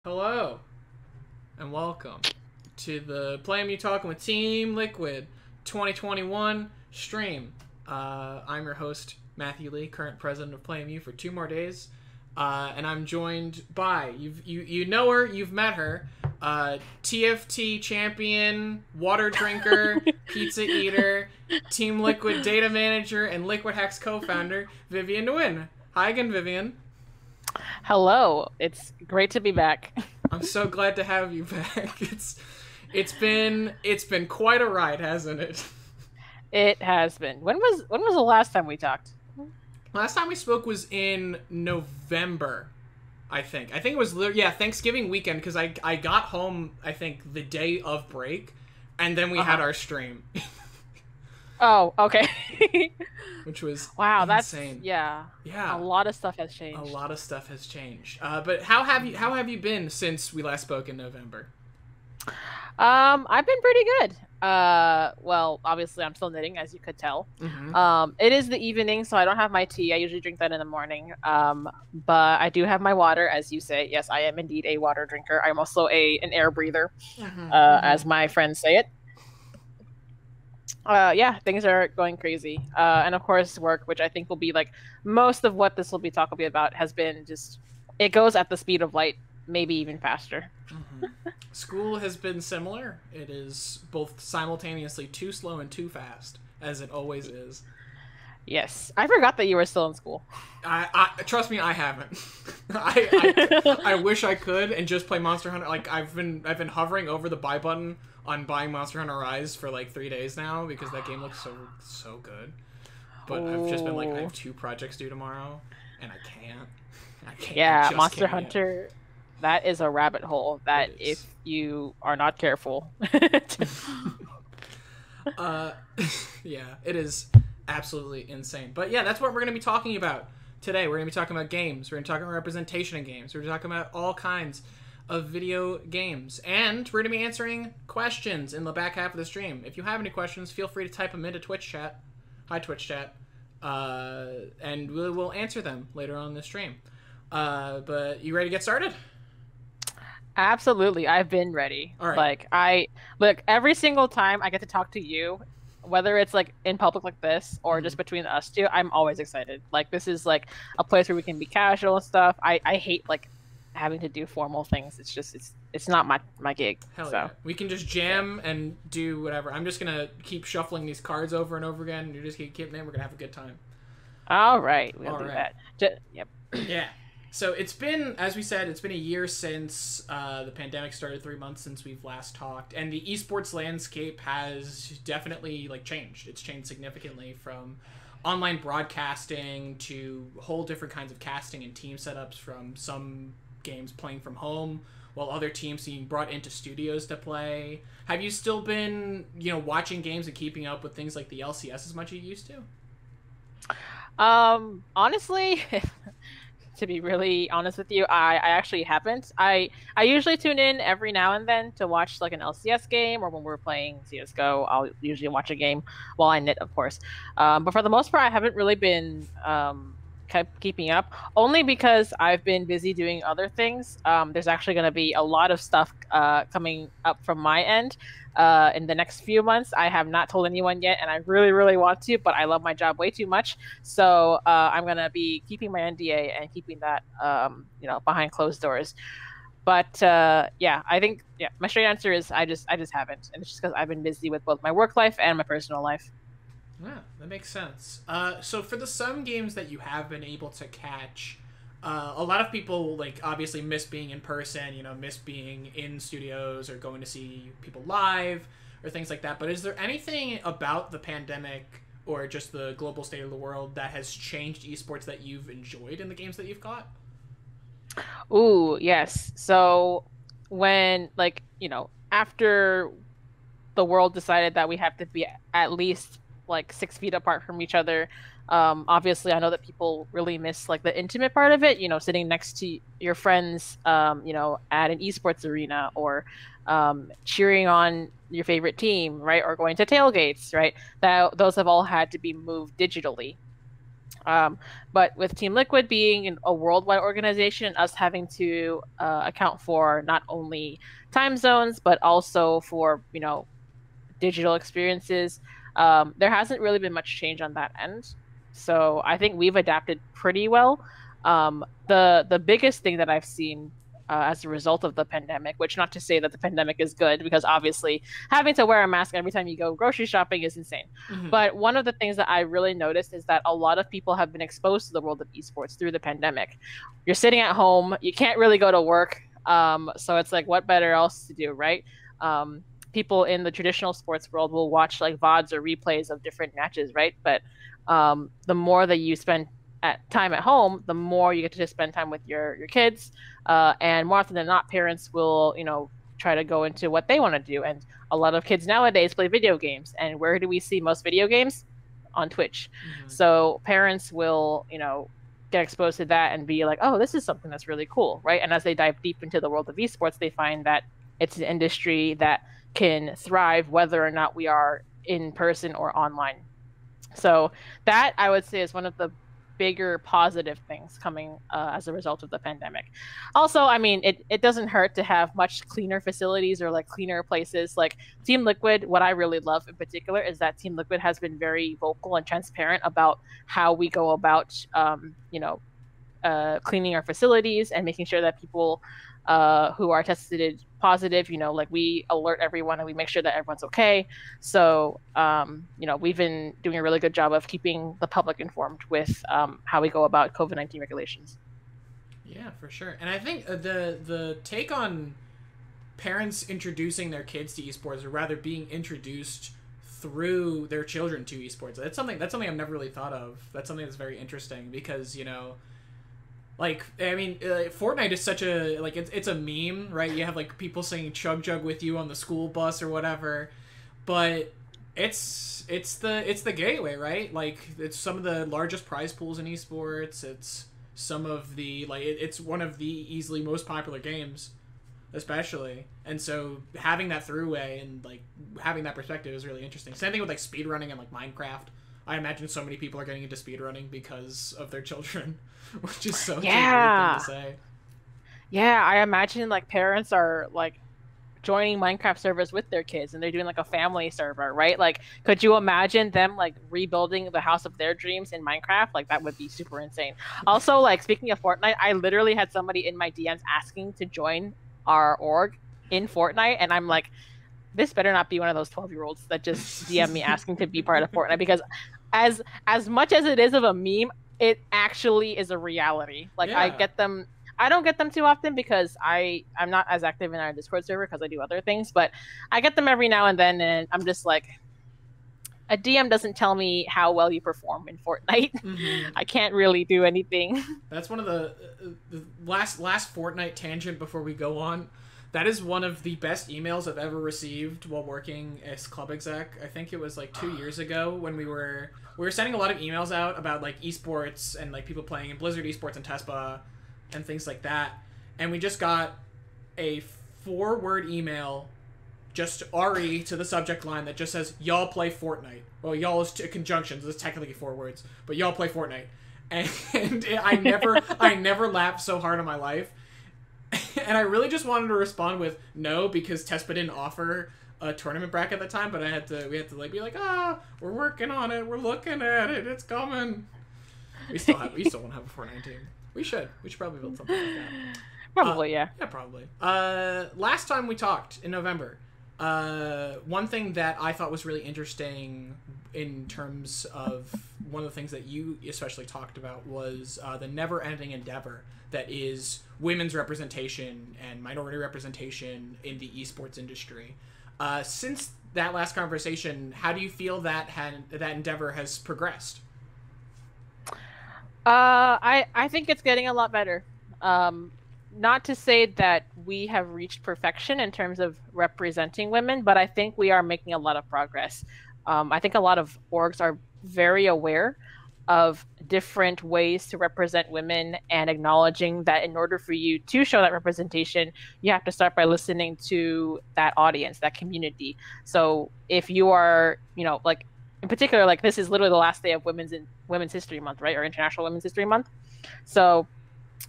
Hello, and welcome to the PlayMu Talking with Team Liquid 2021 stream. I'm your host, Matthew Lee, current president of PlayMu for 2 more days. And I'm joined by, you know her, you've met her, TFT champion, water drinker, pizza eater, Team Liquid data manager, and Liquid Hacks co-founder, Vivian Nguyen. Hi again, Vivian. Hello, it's great to be back. I'm so glad to have you back. It's been quite a ride, hasn't it? It has been. When was the last time we talked? Last time we spoke was in November, I think. I think it was Thanksgiving weekend because I got home I think the day of break, and then we had our stream, Oh, okay. which was Wow, insane. A lot of stuff has changed. A lot of stuff has changed. But how have you been since we last spoke in November? I've been pretty good. Well, obviously I'm still knitting, as you could tell. It is the evening, so I don't have my tea. I usually drink that in the morning. But I do have my water, as you say. Yes, I am indeed a water drinker. I'm also an air breather, as my friends say it. Yeah, things are going crazy. And of course, work, which I think will be like most of what this will be talking about, has been just, it goes at the speed of light, maybe even faster. School has been similar. It is both simultaneously too slow and too fast, as it always is. Yes, I forgot that you were still in school. I trust me, I haven't. I wish I could and just play Monster Hunter. Like I've been hovering over the buy button on buying Monster Hunter Rise for like 3 days now because that game looks so good. But I've just been like, I have 2 projects due tomorrow, and I can't. Yeah, I Monster can't Hunter, that is a rabbit hole that if you are not careful. Yeah, it is absolutely insane. But yeah, that's what we're going to be talking about today. We're going to be talking about games. We're going to talk about representation in games. We're talking about all kinds of video games. And we're going to be answering questions in the back half of the stream. If you have any questions, feel free to type them into Twitch chat. Hi, Twitch chat. And we will answer them later on in the stream. But you ready to get started? Absolutely, I've been ready. All right. Like look, every single time I get to talk to you, whether it's like in public like this or just between us two, I'm always excited. Like this is like a place where we can be casual and stuff. I hate like having to do formal things. It's just it's not my gig. Hell so yeah. We can just jam and do whatever. I'm just gonna keep shuffling these cards over and over again, and you just keep them. We're gonna have a good time. All right, we'll do right. that. Yep. Yeah. So it's been, as we said, it's been a year since the pandemic started, 3 months since we've last talked, and the esports landscape has definitely like changed. It's changed significantly from online broadcasting to whole different kinds of casting and team setups, from some games playing from home while other teams being brought into studios to play. Have you still been, watching games and keeping up with things like the LCS as much as you used to? Honestly, to be really honest with you, I actually haven't. I usually tune in every now and then to watch like an LCS game, or when we're playing CS:GO, I'll usually watch a game while I knit, of course. But for the most part, I haven't really been kept keeping up, only because I've been busy doing other things. There's actually going to be a lot of stuff coming up from my end in the next few months. I have not told anyone yet, and I really, really want to, but I love my job way too much. So I'm going to be keeping my NDA and keeping that, behind closed doors. But yeah, I think my straight answer is I just haven't, and it's just because I've been busy with both my work life and my personal life. Yeah, that makes sense. So for the some games that you have been able to catch, a lot of people like obviously miss being in person, miss being in studios or going to see people live or things like that. But is there anything about the pandemic or just the global state of the world that has changed esports that you've enjoyed in the games that you've got? Ooh, yes. So when after the world decided that we have to be at least like 6 feet apart from each other. Obviously, I know that people really miss like the intimate part of it. Sitting next to your friends, at an esports arena, or cheering on your favorite team, right? Or going to tailgates, right? Those have all had to be moved digitally. But with Team Liquid being a worldwide organization, us having to account for not only time zones but also for digital experiences, there hasn't really been much change on that end. So I think we've adapted pretty well. The biggest thing that I've seen as a result of the pandemic, which not to say that the pandemic is good, because obviously having to wear a mask every time you go grocery shopping is insane. Hmm. But one of the things that I really noticed is that a lot of people have been exposed to the world of esports through the pandemic. You're sitting at home, you can't really go to work. So it's like, what better else to do, right? People in the traditional sports world will watch like VODs or replays of different matches, right? But the more that you spend time at home, the more you get to just spend time with your kids. And more often than not, parents will, try to go into what they want to do. And a lot of kids nowadays play video games. And where do we see most video games? On Twitch. Hmm. So parents will, get exposed to that and be like, oh, this is something that's really cool, right? And as they dive deep into the world of esports, they find that it's an industry that can thrive whether or not we are in person or online. So that I would say is one of the bigger positive things coming as a result of the pandemic. Also, I mean, it doesn't hurt to have much cleaner facilities or like cleaner places. Like Team Liquid, what I really love in particular is that Team Liquid has been very vocal and transparent about how we go about, cleaning our facilities and making sure that people who are tested positive, like we alert everyone and we make sure that everyone's okay. So, we've been doing a really good job of keeping the public informed with how we go about COVID-19 regulations. Yeah, for sure. And I think the take on parents introducing their kids to esports, or rather being introduced through their children to esports, that's something I've never really thought of. That's something that's very interesting because like, I mean, Fortnite is such a, like, it's a meme, right? You have, like, people saying chug jug with you on the school bus or whatever, but it's the gateway, right? Like, it's some of the largest prize pools in esports. It's some of the, like, it's one of the easily most popular games, especially. And so having that throughway and, like, having that perspective is really interesting. Same thing with, like, speedrunning and, like, Minecraft. I imagine so many people are getting into speedrunning because of their children, which is such a great thing Yeah. to say. Yeah, I imagine like parents are like joining Minecraft servers with their kids and they're doing like a family server, right? Like, could you imagine them like rebuilding the house of their dreams in Minecraft? Like, that would be super insane. Also, like, speaking of Fortnite, I literally had somebody in my DMs asking to join our org in Fortnite, and I'm like, this better not be one of those 12-year-olds that just DM me asking to be part of Fortnite, because as much as it is of a meme, it actually is a reality. Like, Yeah. I don't get them too often because I'm not as active in our Discord server because I do other things, but I get them every now and then, and I'm just like, a DM doesn't tell me how well you perform in Fortnite. Mm-hmm. I can't really do anything. That's one of the last Fortnite tangent before we go on. That is one of the best emails I've ever received while working as club exec. I think it was like 2 years ago when we were sending a lot of emails out about like esports and like people playing in Blizzard esports and TESPA and things like that. And we just got a 4-word email, just RE to the subject line, that just says, y'all play Fortnite. Well, y'all is conjunctions. It's technically 4 words, but y'all play Fortnite. And I never laughed so hard in my life. And I really just wanted to respond with no, because TESPA didn't offer a tournament bracket at the time, but we had to like be like, we're working on it, we're looking at it, it's coming. We still won't have a Fortnite team. We should probably build something like that. Probably, yeah. Yeah, probably. Last time we talked in November, one thing that I thought was really interesting in terms of one of the things that you especially talked about was the never-ending endeavor that is women's representation and minority representation in the esports industry. Since that last conversation, how do you feel that that endeavor has progressed? I think it's getting a lot better. Not to say that we have reached perfection in terms of representing women, but I think we are making a lot of progress. I think a lot of orgs are very aware of different ways to represent women and acknowledging that in order for you to show that representation, you have to start by listening to that audience, that community. So if you are, like, in particular, like this is literally the last day of Women's History Month, right, or International Women's History Month. So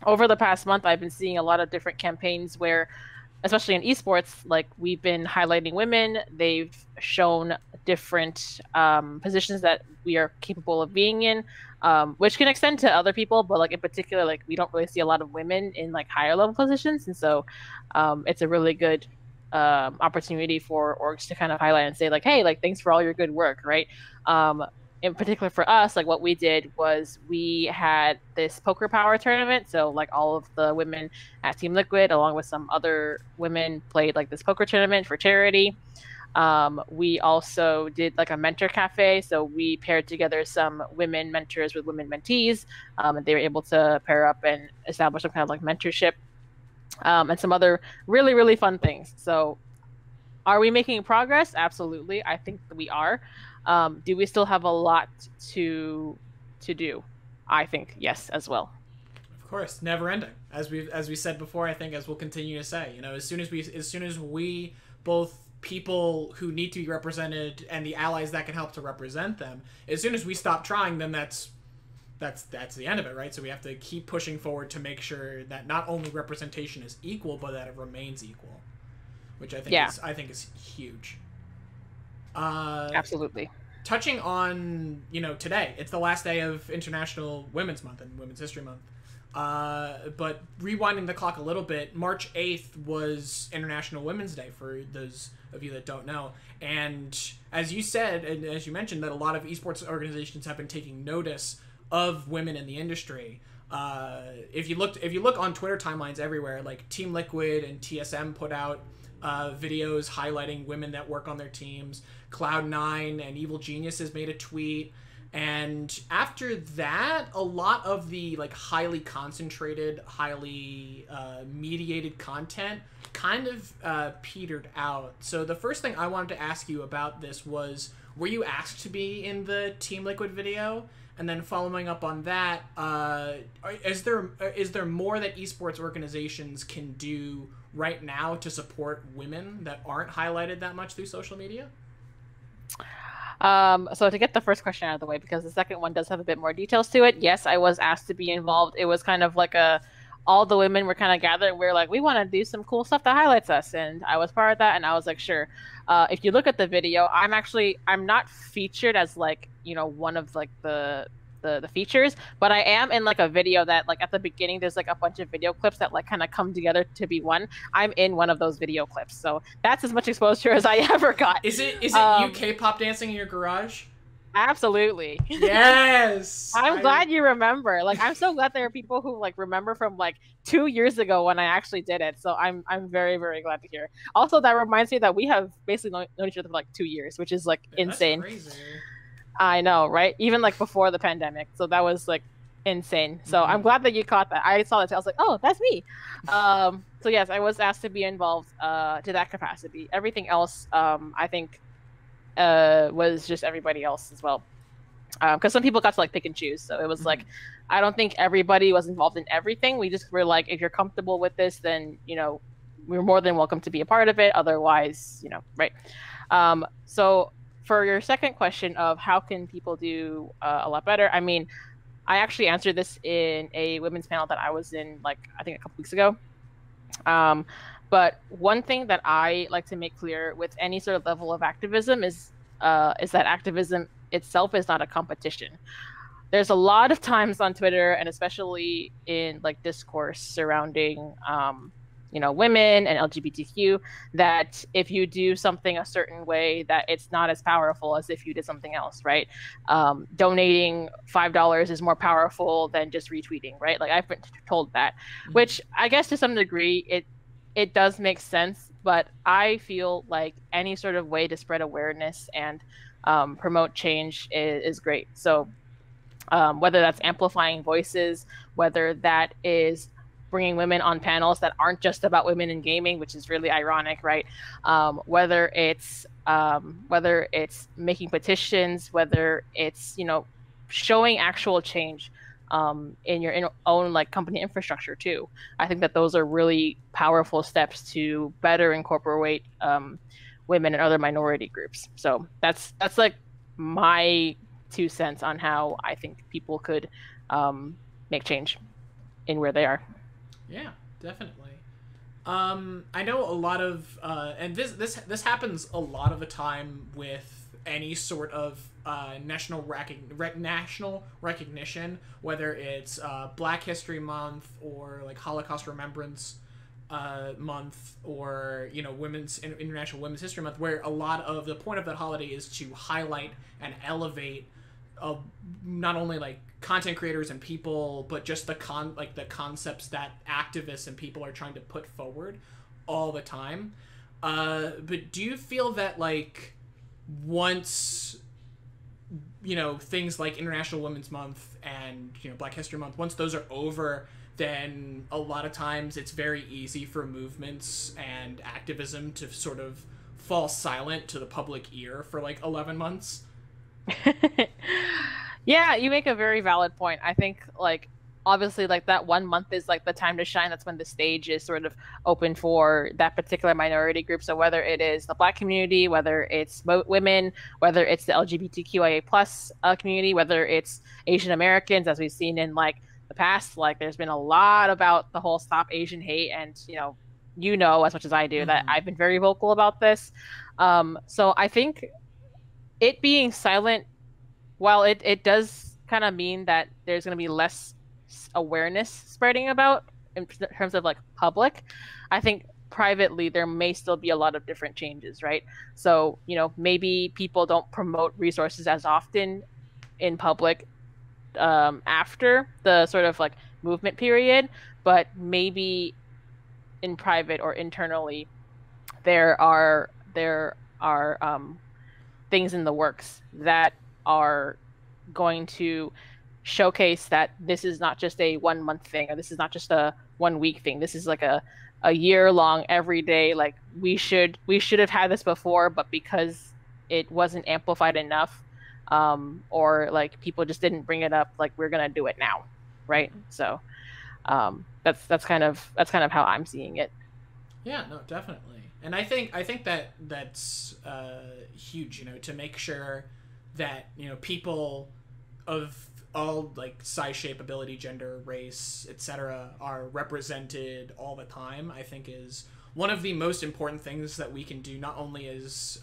over the past month, I've been seeing a lot of different campaigns where, especially in esports, like we've been highlighting women. They've shown different positions that we are capable of being in, which can extend to other people, but like in particular, like we don't really see a lot of women in like higher level positions, and so it's a really good opportunity for orgs to kind of highlight and say like, hey, like thanks for all your good work, right? In particular for us, like what we did was we had this poker power tournament. So like all of the women at Team Liquid, along with some other women, played like this poker tournament for charity. We also did like a mentor cafe. So we paired together some women mentors with women mentees, and they were able to pair up and establish some kind of like mentorship, and some other really, really fun things. So are we making progress? Absolutely. I think we are. Do we still have a lot to do? I think yes, as well. Of course, never ending. As we said before, I think as we'll continue to say, you know, as soon as we both people who need to be represented and the allies that can help to represent them, as soon as we stop trying, then that's the end of it, right? So we have to keep pushing forward to make sure that not only representation is equal, but that it remains equal, which I think is huge. Absolutely. Touching on, you know, today, it's the last day of International Women's Month and Women's History Month. But rewinding the clock a little bit, March 8th was International Women's Day, for those of you that don't know. And as you said, and as you mentioned, that a lot of esports organizations have been taking notice of women in the industry. If you look on Twitter timelines everywhere, like Team Liquid and TSM put out videos highlighting women that work on their teams. Cloud9 and Evil Geniuses made a tweet, and after that, a lot of the like highly concentrated, highly mediated content kind of petered out. So the first thing I wanted to ask you about this was, were you asked to be in the Team Liquid video? And then following up on that, is there more that esports organizations can do right now to support women that aren't highlighted that much through social media? So to get the first question out of the way, because the second one does have a bit more details to it, yes, I was asked to be involved. It was kind of like all the women were kind of gathered. We're like, we want to do some cool stuff that highlights us, and I was part of that, and I was like, sure. If you look at the video, I'm not featured as like, you know, one of like the features, but I am in like a video that like at the beginning there's like a bunch of video clips that like kind of come together to be one. I'm in one of those video clips, so that's as much exposure as I ever got. Is it you K-pop dancing in your garage? Absolutely. Yes. I'm glad you remember. Like, I'm so glad there are people who like remember from like 2 years ago when I actually did it. So I'm very, very glad to hear. Also, that reminds me that we have basically known each other for like 2 years, which is like insane. That's crazy. I know, right? Even like before the pandemic. So that was like insane. So I'm glad that you caught that. I saw that. I was like, oh, that's me. So yes, I was asked to be involved to that capacity. Everything else, I think, was just everybody else as well. Because some people got to like pick and choose. So it was like, I don't think everybody was involved in everything. We just were like, if you're comfortable with this, then, you know, we're more than welcome to be a part of it. Otherwise, you know, right. So for your second question of how can people do a lot better, I mean, I actually answered this in a women's panel that I was in, like, I think a couple weeks ago. But one thing that I like to make clear with any sort of level of activism is that activism itself is not a competition. There's a lot of times on Twitter, and especially in like discourse surrounding you know, women and LGBTQ, that if you do something a certain way, that it's not as powerful as if you did something else, right? Donating $5 is more powerful than just retweeting, right? Like, I've been told that, which I guess to some degree it does make sense, but I feel like any sort of way to spread awareness and promote change is great. So whether that's amplifying voices, whether that is bringing women on panels that aren't just about women in gaming, which is really ironic, right? Whether it's making petitions, whether it's, you know, showing actual change in your own like company infrastructure too. I think that those are really powerful steps to better incorporate women and other minority groups. So that's like my 2 cents on how I think people could make change in where they are. Yeah, definitely. I know a lot of, and this happens a lot of the time with any sort of national recognition, whether it's Black History Month or like Holocaust Remembrance month, or Women's International Women's History Month, where a lot of the point of that holiday is to highlight and elevate not only like content creators and people, but just the concepts that activists and people are trying to put forward all the time. But do you feel that like once things like International Women's Month and Black History Month, once those are over, then a lot of times it's very easy for movements and activism to sort of fall silent to the public ear for like 11 months? Yeah, you make a very valid point. I think like obviously like that 1 month is like the time to shine. That's when the stage is sort of open for that particular minority group. So whether it is the Black community, whether it's women, whether it's the LGBTQIA plus community, whether it's Asian Americans, as we've seen in like the past, like there's been a lot about the whole Stop Asian Hate, and as much as I do that Mm-hmm. I've been very vocal about this. So I think it being silent, while it does kind of mean that there's going to be less awareness spreading about in terms of like public, I think privately there may still be a lot of different changes, right? So, maybe people don't promote resources as often in public after the sort of like movement period, but maybe in private or internally there are things in the works that are going to showcase that this is not just a 1 month thing, or this is not just a 1 week thing. This is like a year long, every day. Like we should have had this before, but because it wasn't amplified enough, or like people just didn't bring it up, like we're gonna do it now, right? So that's kind of how I'm seeing it. Yeah, no, definitely. And I think that that's huge, to make sure that, people of all like size, shape, ability, gender, race, etc. are represented all the time. I think is one of the most important things that we can do, not only as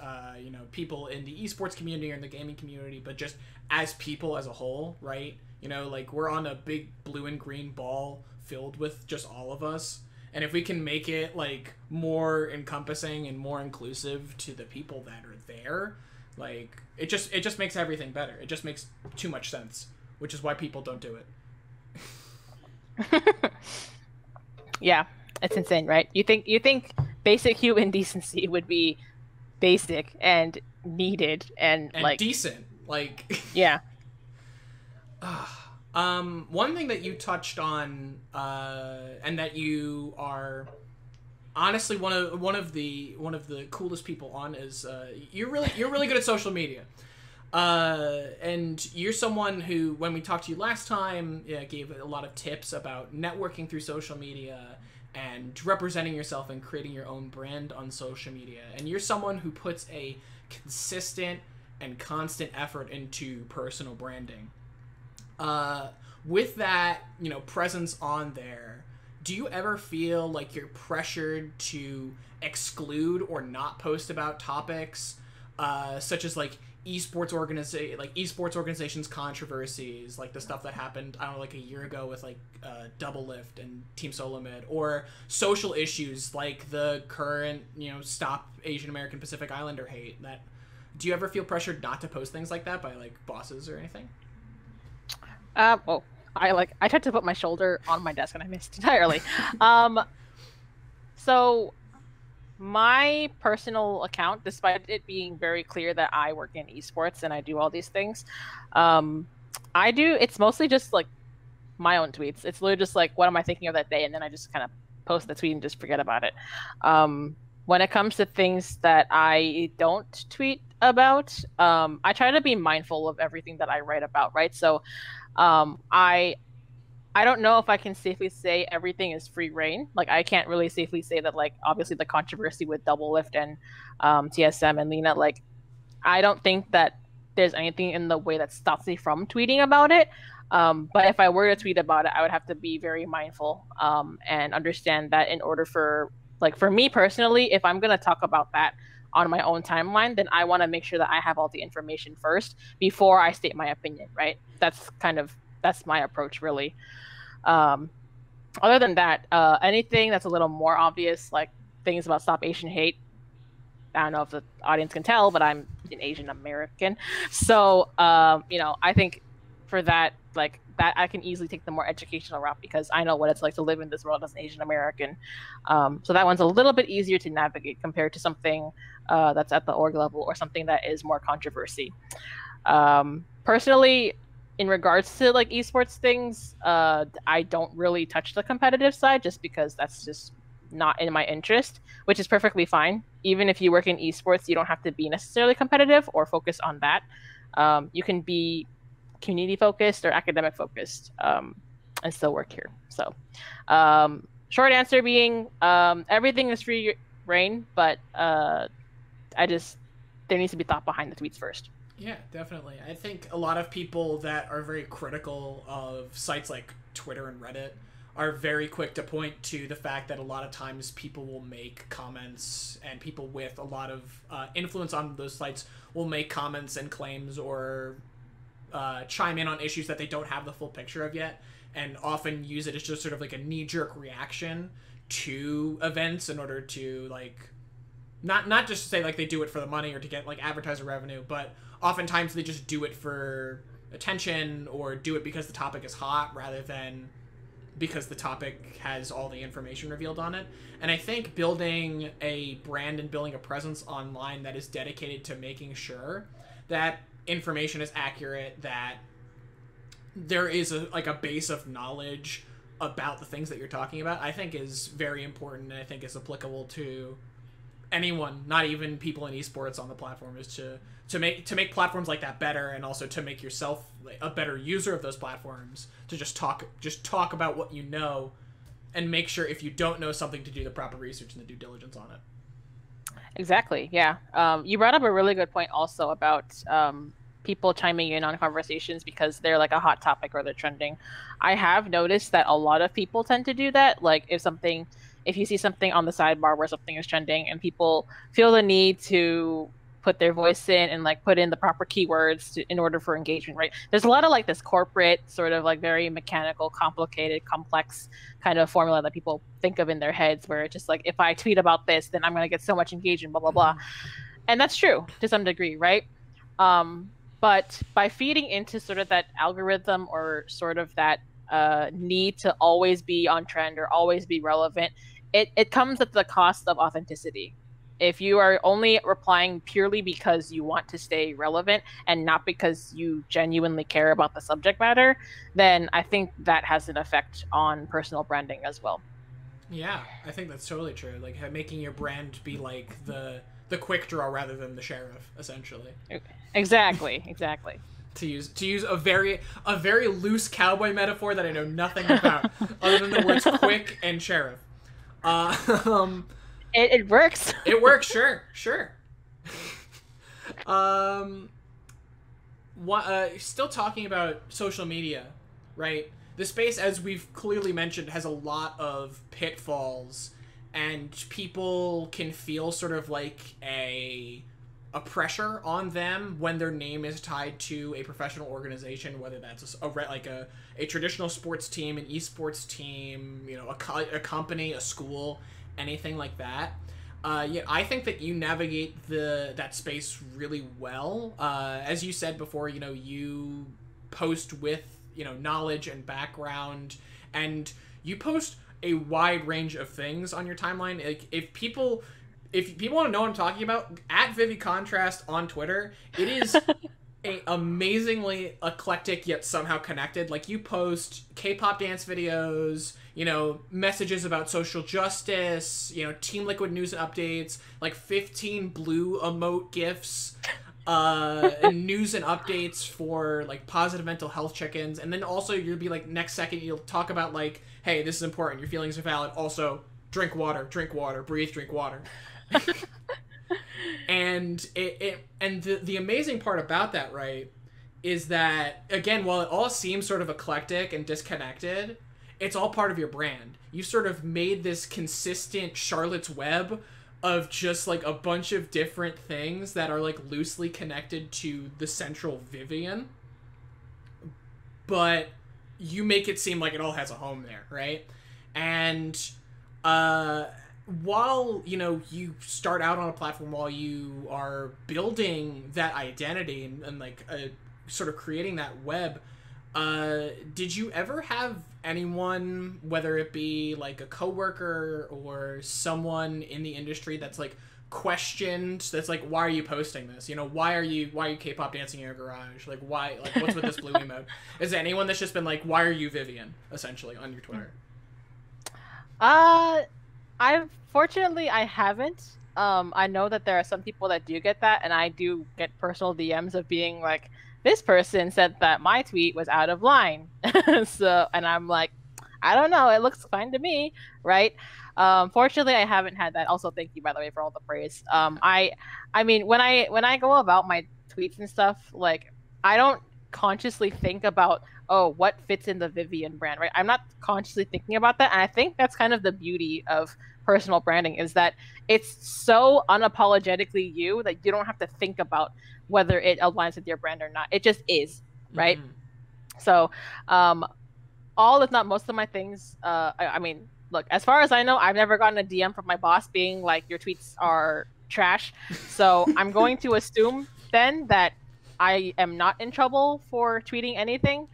people in the esports community or in the gaming community, but just as people as a whole, right? Like we're on a big blue and green ball filled with just all of us, and if we can make it like more encompassing and more inclusive to the people that are there, like it just makes everything better. It just makes too much sense, which is why people don't do it. Yeah, it's insane, right? You think basic human decency would be basic and needed and And like decent, like yeah. one thing that you touched on, and that you are honestly one of the coolest people on, is you're really good at social media. And you're someone who, when we talked to you last time, gave a lot of tips about networking through social media and representing yourself and creating your own brand on social media. And you're someone who puts a consistent and constant effort into personal branding. With that, presence on there, do you ever feel like you're pressured to exclude or not post about topics, such as like esports organizations controversies, like the stuff that happened, I don't know, like a year ago with like Double Lift and Team Solo Mid, or social issues like the current Stop Asian American Pacific Islander hate? That Do you ever feel pressured not to post things like that by like bosses or anything? Well, I tried to put my shoulder on my desk and I missed entirely. Um, so my personal account, despite it being very clear that I work in esports and I do all these things, um, it's mostly just like my own tweets. It's literally just like, what am I thinking of that day? And then I just kind of post the tweet and just forget about it. When it comes to things that I don't tweet about, I try to be mindful of everything that I write about, right? So I don't know if I can safely say everything is free reign. Like I can't really safely say that, like obviously the controversy with Double Lift and TSM and Lena, like I don't think that there's anything in the way that stops me from tweeting about it. But if I were to tweet about it, I would have to be very mindful and understand that in order for, like, for me personally, if I'm going to talk about that on my own timeline, then I want to make sure that I have all the information first before I state my opinion, right? That's my approach, really. Other than that, anything that's a little more obvious, like things about Stop Asian Hate, I don't know if the audience can tell, but I'm an Asian American. So, I think for that, like that, I can easily take the more educational route because I know what it's like to live in this world as an Asian American. So that one's a little bit easier to navigate compared to something that's at the org level or something that is more controversy. Personally, in regards to like esports things, I don't really touch the competitive side just because that's just not in my interest, which is perfectly fine. Even if you work in esports, you don't have to be necessarily competitive or focus on that. You can be community focused or academic focused and still work here. So short answer being everything is free reign, but there needs to be thought behind the tweets first. Yeah, definitely. I think a lot of people that are very critical of sites like Twitter and Reddit are very quick to point to the fact that a lot of times people will make comments, and people with a lot of influence on those sites will make comments and claims or chime in on issues that they don't have the full picture of yet, and often use it as just sort of like a knee-jerk reaction to events in order to like not just to say like they do it for the money or to get like advertiser revenue, but oftentimes they just do it for attention or do it because the topic is hot rather than because the topic has all the information revealed on it. And I think building a brand and building a presence online that is dedicated to making sure that information is accurate, that there is a base of knowledge about the things that you're talking about, I think is very important, and I think is applicable to anyone, not even people in esports on the platform, is to make platforms like that better, and also to make yourself a better user of those platforms, to just talk about what you know, and make sure if you don't know something to do the proper research and the due diligence on it. Exactly. Yeah. You brought up a really good point also about people chiming in on conversations because they're like a hot topic or they're trending. I have noticed that a lot of people tend to do that. Like if you see something on the sidebar where something is trending and people feel the need to put their voice in and like put in the proper keywords in order for engagement, right? There's a lot of like this corporate sort of like very mechanical, complicated, complex kind of formula that people think of in their heads where it's just like, if I tweet about this, then I'm going to get so much engagement, blah, blah, blah. And that's true to some degree, right? But by feeding into sort of that algorithm or sort of that need to always be on trend or always be relevant, it comes at the cost of authenticity. If you are only replying purely because you want to stay relevant and not because you genuinely care about the subject matter, then I think that has an effect on personal branding as well. Yeah, I think that's totally true. Like making your brand be like the quick draw rather than the sheriff, essentially. Exactly. To use a very loose cowboy metaphor that I know nothing about, other than the words quick and sheriff. It works. It works, sure. Still talking about social media, right? The space, as we've clearly mentioned, has a lot of pitfalls, and people can feel sort of like a pressure on them when their name is tied to a professional organization, whether that's a traditional sports team, an esports team, a company, a school, anything like that. I think that you navigate that space really well. As you said before, you post with knowledge and background, and you post a wide range of things on your timeline. Like if people want to know what I'm talking about, at Vivi Contrast on Twitter, it is amazingly eclectic yet somehow connected. Like you post K-pop dance videos, messages about social justice, Team Liquid news and updates, like 15 blue emote gifs, and news and updates for like positive mental health check-ins. And then also you'll be like, next second you'll talk about like, hey, this is important, your feelings are valid. Also, drink water, breathe, drink water. And the amazing part about that, right, is that, again, while it all seems sort of eclectic and disconnected, it's all part of your brand. You sort of made this consistent Charlotte's Web of just like a bunch of different things that are like loosely connected to the central Vivian, but you make it seem like it all has a home there, right? And while, you know, you start out on a platform, while you are building that identity and like sort of creating that web, did you ever have anyone, whether it be like a coworker or someone in the industry, that's like questioned, that's like, why are you posting this? You know, why are you K-pop dancing in your garage? Like, why, like, what's with this blue emote? Is there anyone that's just been like, why are you Vivian, essentially, on your Twitter? Fortunately I haven't. I know that there are some people that do get that, and I do get personal DMs of being like, this person said that my tweet was out of line. So, and I'm like, I don't know, it looks fine to me, right? Fortunately, I haven't had that. Also, thank you, by the way, for all the praise. I mean, when I go about my tweets and stuff, like, I don't consciously think about, oh, what fits in the Vivian brand, right? I'm not consciously thinking about that, and I think that's kind of the beauty of personal branding, is that it's so unapologetically you that you don't have to think about whether it aligns with your brand or not. It just is, right? Mm-hmm. So, all, if not most of my things, I mean, look, as far as I know, I've never gotten a DM from my boss being like, your tweets are trash. So I'm going to assume then that I am not in trouble for tweeting anything.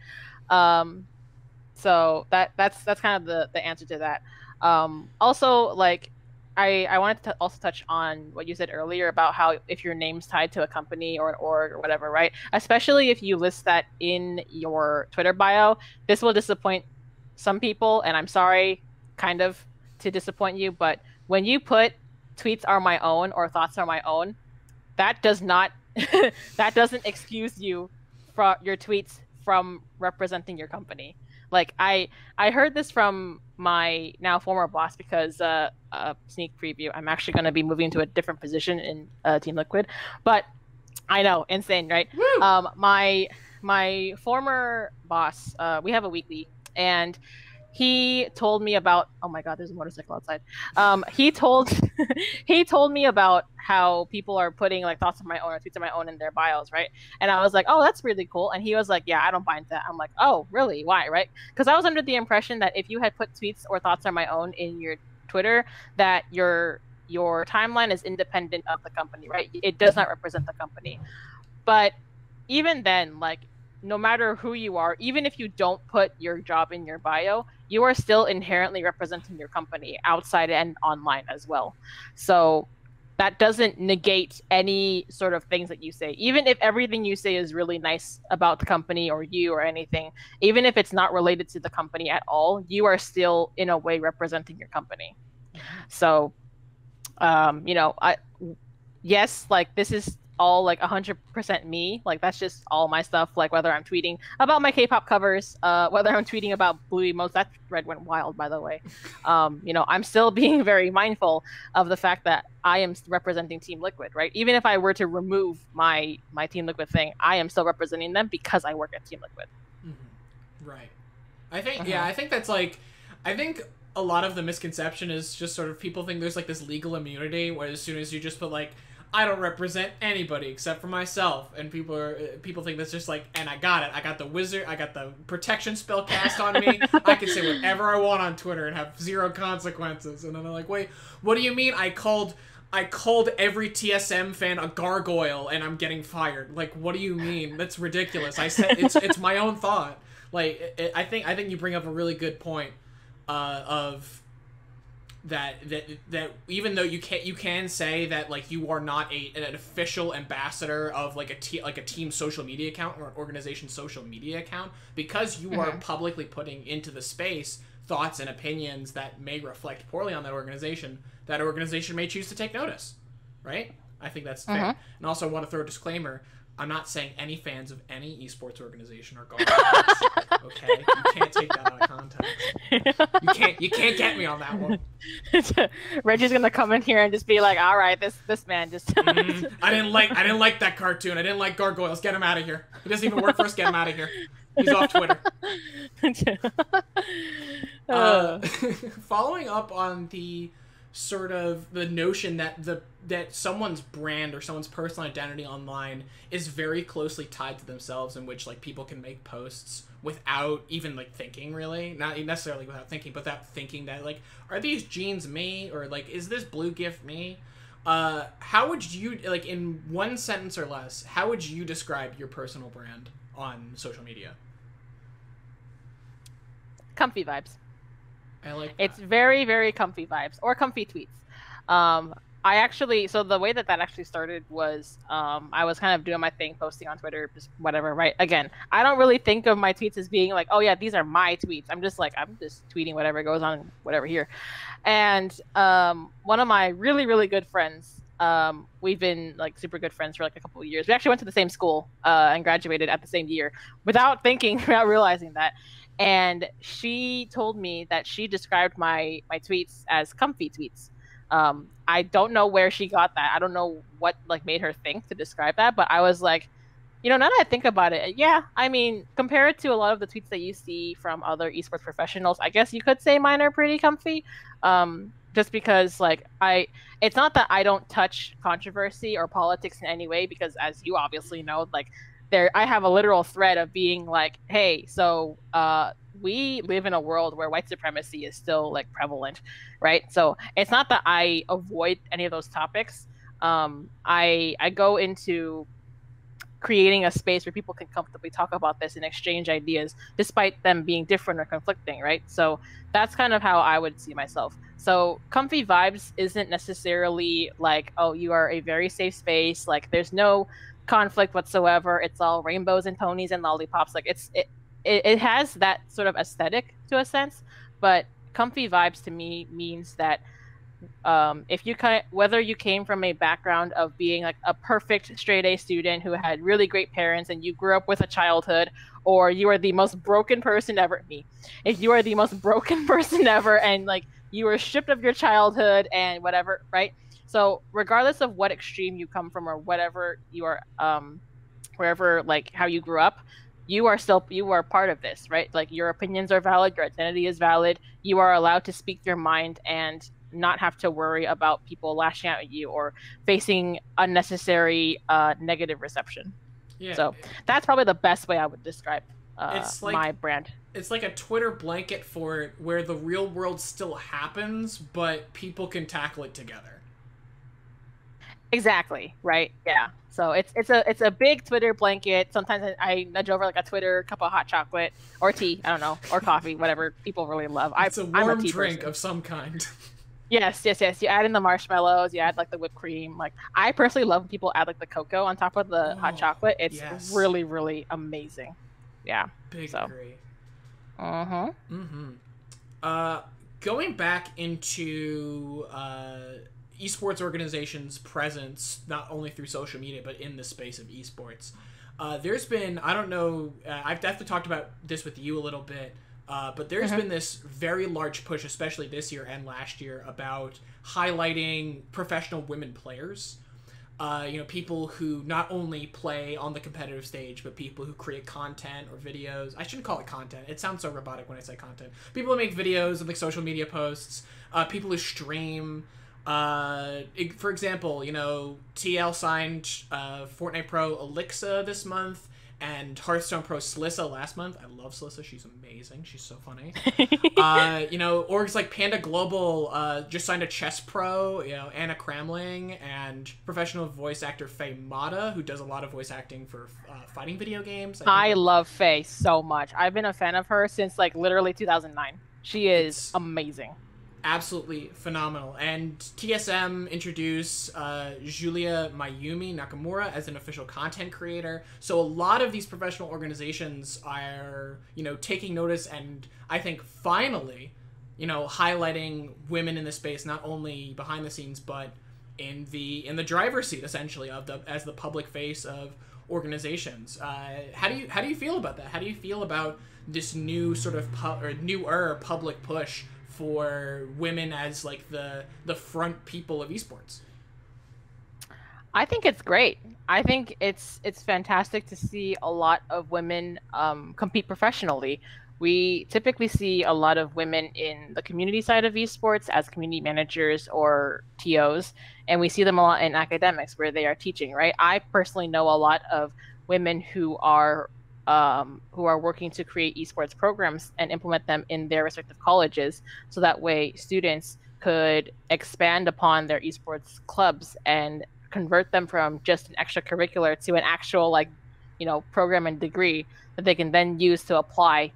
So that's kind of the answer to that. Also, like, I wanted to also touch on what you said earlier about how if your name's tied to a company or an org or whatever, right? Especially if you list that in your Twitter bio, this will disappoint some people, and I'm sorry, kind of, to disappoint you, but when you put tweets are my own or thoughts are my own, that does not that doesn't excuse you from your tweets from representing your company. Like, I heard this from my now former boss, because sneak preview, I'm actually going to be moving to a different position in Team Liquid. But I know, insane, right? My former boss, we have a weekly, and he told me about, oh my god, there's a motorcycle outside. He told me about how people are putting like thoughts of my own or tweets of my own in their bios, right? And I was like, oh, that's really cool. And he was like, yeah, I don't buy that. I'm like, oh, really? Why, right? Because I was under the impression that if you had put tweets or thoughts of my own in your Twitter, that your timeline is independent of the company, right? It does not represent the company. But even then, like, no matter who you are, even if you don't put your job in your bio, you are still inherently representing your company outside and online as well. So that doesn't negate any sort of things that you say. Even if everything you say is really nice about the company or you or anything, even if it's not related to the company at all, you are still in a way representing your company. So, you know, yes, like, this is all like 100% me. Like, that's just all my stuff. Like, whether I'm tweeting about my K-pop covers, whether I'm tweeting about blue emotes, that thread went wild, by the way. You know, I'm still being very mindful of the fact that I am representing Team Liquid, right? Even if I were to remove my Team Liquid thing, I am still representing them because I work at Team Liquid. Mm-hmm. Right. I think, yeah, I think that's like, I think a lot of the misconception is just sort of people think there's like this legal immunity where as soon as you just put like, I don't represent anybody except for myself, and people think that's just like, and I got it. I got the wizard. I got the protection spell cast on me. I can say whatever I want on Twitter and have zero consequences. And then they're like, wait, what do you mean? I called every TSM fan a gargoyle and I'm getting fired. Like, what do you mean? That's ridiculous. I said it's my own thought. Like, I think you bring up a really good point of. That even though you can say that like you are not an official ambassador of like a team social media account or an organization social media account, because you are publicly putting into the space thoughts and opinions that may reflect poorly on that organization may choose to take notice, right? I think that's fair. And also I want to throw a disclaimer. I'm not saying any fans of any esports organization are gargoyles. Okay, you can't take that out of context. You can't get me on that one. Reggie's gonna come in here and just be like, "All right, this man just." I didn't like that cartoon. I didn't like gargoyles. Get him out of here. He doesn't even work for us. Get him out of here. He's off Twitter. Following up on the sort of the notion that that someone's brand or someone's personal identity online is very closely tied to themselves, in which like people can make posts without even like thinking, really, not necessarily without thinking, but without thinking that like, are these jeans me, or like, is this blue gift me? How would you, like, in one sentence or less, how would you describe your personal brand on social media? Comfy vibes. I like that. It's very, very comfy vibes, or comfy tweets. I actually, so the way that actually started was, I was kind of doing my thing, posting on Twitter, just whatever, right? Again, I don't really think of my tweets as being like, oh yeah, these are my tweets. I'm just tweeting whatever goes on, whatever here. And one of my really, really good friends, we've been like super good friends for like a couple of years. We actually went to the same school and graduated at the same year without thinking, without realizing that. And she told me that she described my tweets as comfy tweets. I don't know where she got that. I don't know what like made her think to describe that, but I was like, you know, now that I think about it, yeah, I mean, compared to a lot of the tweets that you see from other esports professionals, I guess you could say mine are pretty comfy. Just because like it's not that I don't touch controversy or politics in any way, because as you obviously know, like I have a literal thread of being like, hey, so we live in a world where white supremacy is still like prevalent, right? So it's not that I avoid any of those topics. I go into creating a space where people can comfortably talk about this and exchange ideas despite them being different or conflicting, right? So that's kind of how I would see myself. So comfy vibes isn't necessarily like, oh, you are a very safe space, like there's no conflict whatsoever, it's all rainbows and ponies and lollipops. Like it has that sort of aesthetic to a sense, but comfy vibes to me means that if you whether you came from a background of being like a perfect straight A student who had really great parents and you grew up with a childhood, or you are the most broken person ever, if you are the most broken person ever and like you were stripped of your childhood and whatever, right? So regardless of what extreme you come from or whatever you are, wherever, like how you grew up, you are part of this, right? Like your opinions are valid, your identity is valid. You are allowed to speak your mind and not have to worry about people lashing out at you or facing unnecessary negative reception. Yeah. So that's probably the best way I would describe my brand. It's like a Twitter blanket for it, where the real world still happens, but people can tackle it together. Exactly. Right. Yeah. So it's a big Twitter blanket. Sometimes I nudge over like a Twitter cup of hot chocolate or tea. I don't know, or coffee, whatever people really love. It's a warm drink of some kind. Yes. You add in the marshmallows. You add like the whipped cream. Like I personally love when people add like the cocoa on top of the hot chocolate. It's really, really amazing. Yeah. Big agree. Going back into esports organizations' presence, not only through social media, but in the space of esports. There's been, I don't know, I've definitely talked about this with you a little bit, but there's been this very large push, especially this year and last year, about highlighting professional women players. People who not only play on the competitive stage, but people who create content or videos. I shouldn't call it content. It sounds so robotic when I say content. People who make videos and like social media posts, people who stream. For example, TL signed Fortnite Pro Alexa this month and Hearthstone Pro Slissa last month. I love Slissa. She's amazing. She's so funny. Orgs like Panda Global just signed a chess pro, Anna Kramling, and professional voice actor Faye Mata, who does a lot of voice acting for fighting video games. I love Faye so much. I've been a fan of her since like literally 2009. She is amazing. Absolutely phenomenal. And TSM introduced Julia Mayumi Nakamura as an official content creator. So a lot of these professional organizations are, taking notice and I think finally, highlighting women in the space, not only behind the scenes, but in the driver's seat essentially of the as the public face of organizations. How do you feel about that? How do you feel about this new sort of newer public push for women as like the front people of esports? I think it's great. I think it's fantastic to see a lot of women compete professionally. We typically see a lot of women in the community side of esports as community managers or TOs, and we see them a lot in academics where they are teaching, right? I personally know a lot of women who are working to create esports programs and implement them in their respective colleges, so that way students could expand upon their esports clubs and convert them from just an extracurricular to an actual program and degree that they can then use to apply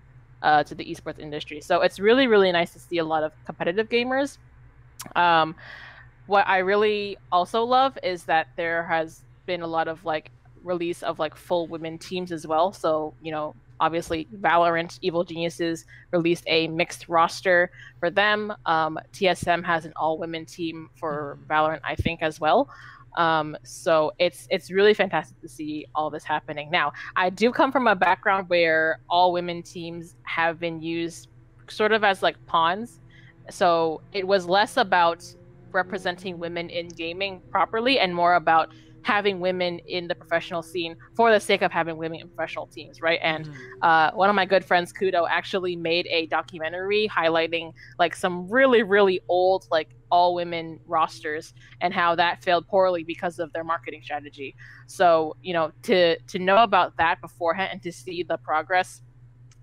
to the esports industry. So it's really, really nice to see a lot of competitive gamers. What I really also love is that there has been a lot of release of full women teams as well. So, obviously Valorant, Evil Geniuses released a mixed roster for them. TSM has an all women team for Valorant, I think, as well. So it's really fantastic to see all this happening. Now, I do come from a background where all women teams have been used sort of as pawns. So it was less about representing women in gaming properly and more about having women in the professional scene for the sake of having women in professional teams, right? And one of my good friends, Kudo, actually made a documentary highlighting some really, really old all women rosters and how that failed poorly because of their marketing strategy. So, to know about that beforehand and to see the progress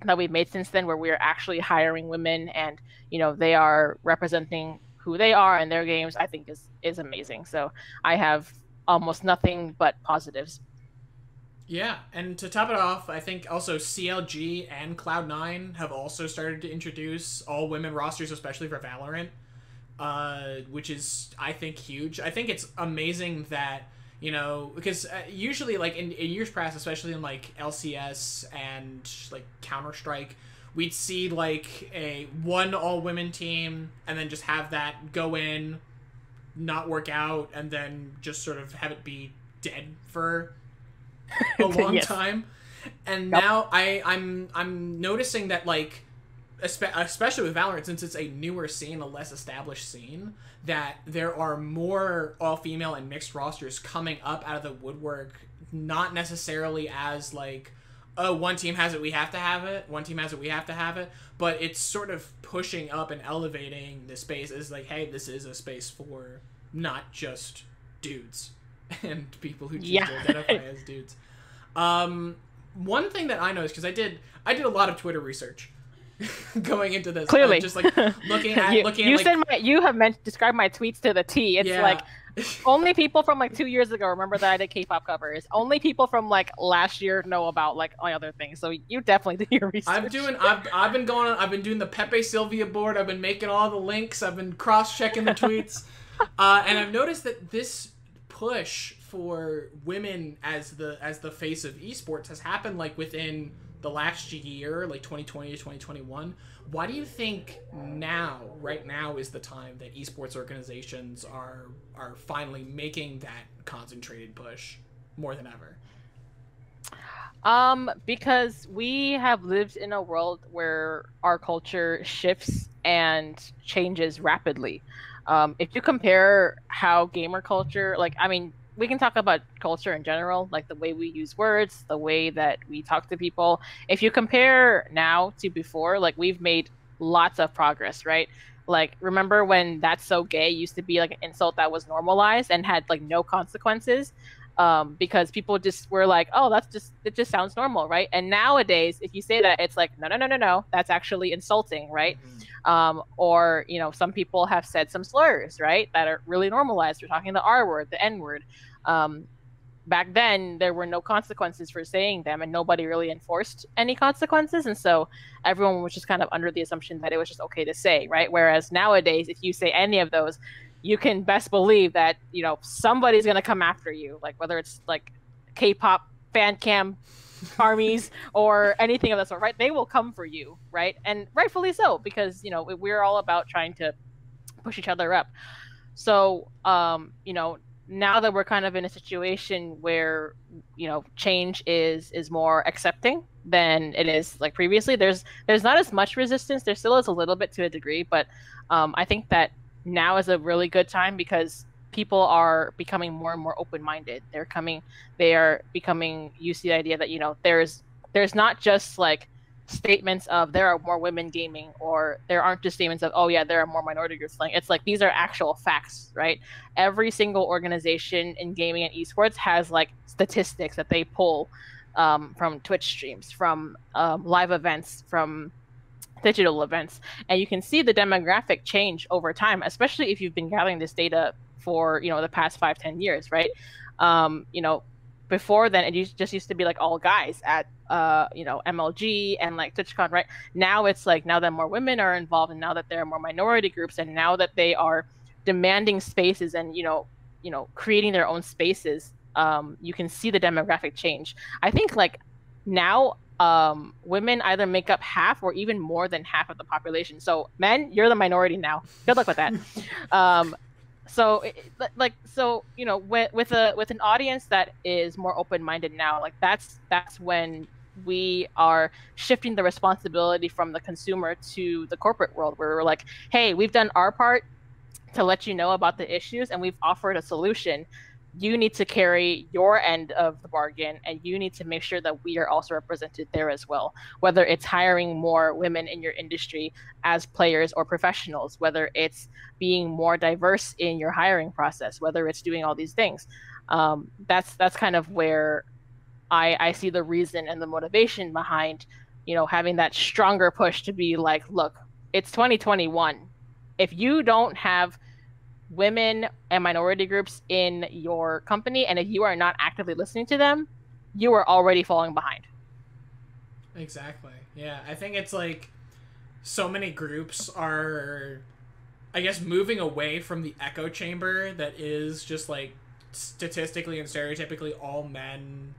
that we've made since then, where we are actually hiring women and they are representing who they are in their games, I think is amazing. So I have almost nothing but positives. Yeah, and to top it off, I think also CLG and Cloud9 have also started to introduce all women rosters, especially for Valorant, which is, I think, huge. I think it's amazing that, because usually in years past, especially in LCS and Counter-Strike, we'd see a one all-women team and then just have that go in, not work out, and then just sort of have it be dead for a long Yes. time. And now I'm noticing that especially with Valorant, since it's a newer scene, a less established scene, that there are more all-female and mixed rosters coming up out of the woodwork, not necessarily as oh, one team has it, we have to have it, one team has it, we have to have it, but it's sort of pushing up and elevating the space as hey, this is a space for not just dudes and people who choose to identify as dudes. One thing that I noticed, because I did a lot of Twitter research going into this, Clearly, just looking at you have described my tweets to the T. It's only people from 2 years ago remember that I did K-pop covers. Only people from last year know about my other things. So you definitely do your research. I've been doing the Pepe Sylvia board. I've been making all the links. I've been cross-checking the tweets, and I've noticed that this push for women as the face of esports has happened within the last year, 2020 to 2021. Why do you think right now is the time that esports organizations are finally making that concentrated push more than ever? Because we have lived in a world where our culture shifts and changes rapidly. If you compare how gamer culture, we can talk about culture in general, the way we use words, the way that we talk to people. If you compare now to before, we've made lots of progress, right? Remember when "that's so gay" used to be an insult that was normalized and had no consequences, because people just were oh, it just sounds normal, right? And nowadays, if you say that, it's no, that's actually insulting, right? Or some people have said some slurs, right, that are really normalized. We're talking the R word, the N word. Back then, there were no consequences for saying them, and nobody really enforced any consequences, and so everyone was just kind of under the assumption that it was just okay to say, right? Whereas nowadays, if you say any of those, you can best believe that somebody's gonna come after you, whether it's K-pop fan cam armies or anything of that sort, right? They will come for you, right? And rightfully so, because we're all about trying to push each other up. So, now that we're kind of in a situation where, change is more accepting than it is like previously, there's not as much resistance. There still is a little bit to a degree, but I think that now is a really good time because people are becoming more and more open-minded. They are becoming used to the idea that, there's not just like statements of there are more women gaming, or there aren't just statements of, oh yeah, there are more minority groups playing. It's like these are actual facts, right? Every single organization in gaming and esports has like statistics that they pull from Twitch streams, from live events, from digital events, and you can see the demographic change over time, especially if you've been gathering this data for the past 5-10 years, right? Before then it just used to be like all guys at MLG and like TwitchCon, right? Now it's like, now that more women are involved, and now that there are more minority groups, and now that they are demanding spaces and creating their own spaces, you can see the demographic change. I think like now women either make up half or even more than half of the population. So men, you're the minority now. Good luck with that. With an audience that is more open-minded now, like that's when we are shifting the responsibility from the consumer to the corporate world, where we're like, hey, we've done our part to let you know about the issues, and we've offered a solution. You need to carry your end of the bargain, and you need to make sure that we are also represented there as well, whether it's hiring more women in your industry as players or professionals, whether it's being more diverse in your hiring process, whether it's doing all these things. That's kind of where I see the reason and the motivation behind having that stronger push to be like, look, it's 2021. If you don't have women and minority groups in your company, and if you are not actively listening to them, you are already falling behind. Exactly. Yeah, I think it's like so many groups are, I guess, moving away from the echo chamber that is just like statistically and stereotypically all men,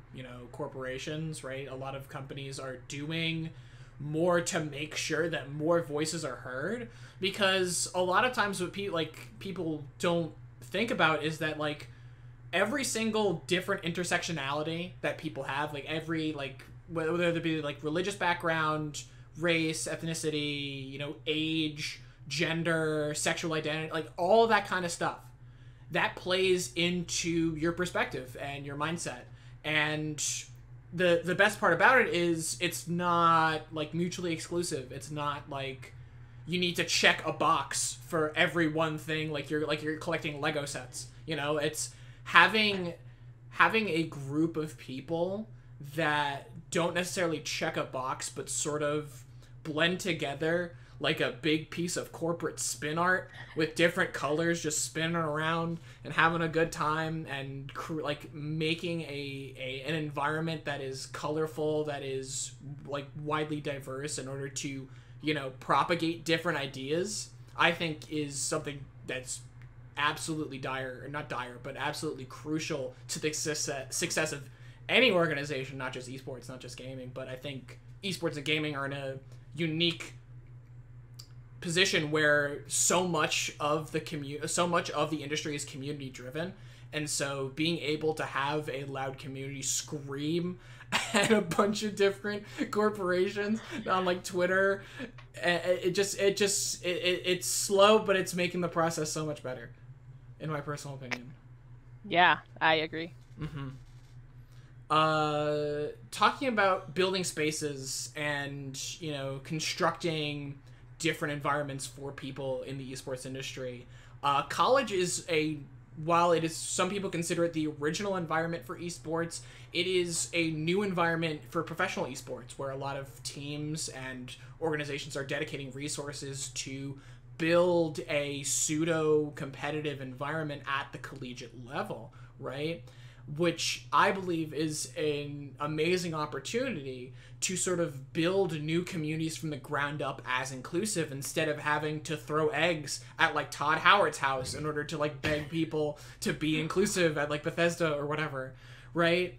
corporations, right? A lot of companies are doing more to make sure that more voices are heard, because a lot of times what people don't think about is that like every single different intersectionality that people have, like every like whether it be like religious background, race, ethnicity, age, gender, sexual identity, like all that kind of stuff, that plays into your perspective and your mindset. And the best part about it is it's not like mutually exclusive. It's not like you need to check a box for every one thing, like you're collecting Lego sets. It's having a group of people that don't necessarily check a box but sort of blend together like a big piece of corporate spin art with different colors just spinning around and having a good time, and like making an environment that is colorful, that is like widely diverse in order to propagate different ideas, I think is something that's absolutely not dire, but absolutely crucial to the success of any organization, not just esports, not just gaming. But I think esports and gaming are in a unique position where so much of the industry is community driven, and so being able to have a loud community scream at a bunch of different corporations on like Twitter, it's slow, but it's making the process so much better, in my personal opinion. Yeah, I agree. Talking about building spaces and constructing different environments for people in the esports industry, college is while it is, some people consider it the original environment for esports, it is a new environment for professional esports, where a lot of teams and organizations are dedicating resources to build a pseudo-competitive environment at the collegiate level, right? Which I believe is an amazing opportunity to sort of build new communities from the ground up as inclusive, instead of having to throw eggs at like Todd Howard's house in order to like beg people to be inclusive at like Bethesda or whatever, right?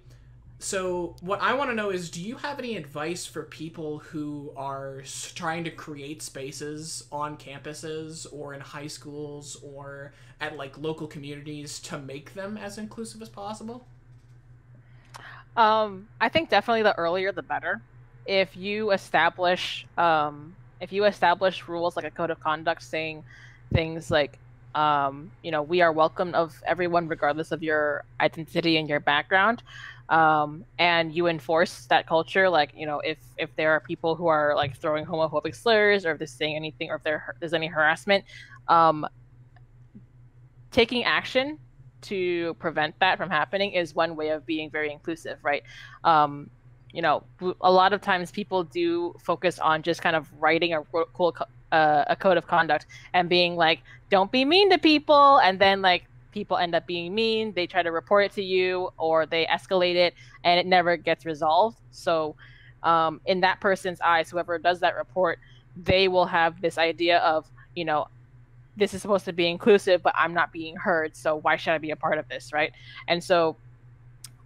So what I want to know is, do you have any advice for people who are trying to create spaces on campuses or in high schools or at like local communities to make them as inclusive as possible? I think definitely the earlier the better. If you establish rules like a code of conduct saying things like, we are welcome of everyone regardless of your identity and your background, and you enforce that culture, like, if there are people who are like throwing homophobic slurs, or if they're saying anything, or if there's any harassment, um, taking action to prevent that from happening is one way of being very inclusive, right? Um, a lot of times people do focus on just kind of writing a code of conduct and being like, don't be mean to people. And then like people end up being mean. They try to report it to you or they escalate it and it never gets resolved. So in that person's eyes, whoever does that report, they will have this idea of, this is supposed to be inclusive, but I'm not being heard. So why should I be a part of this, right? And so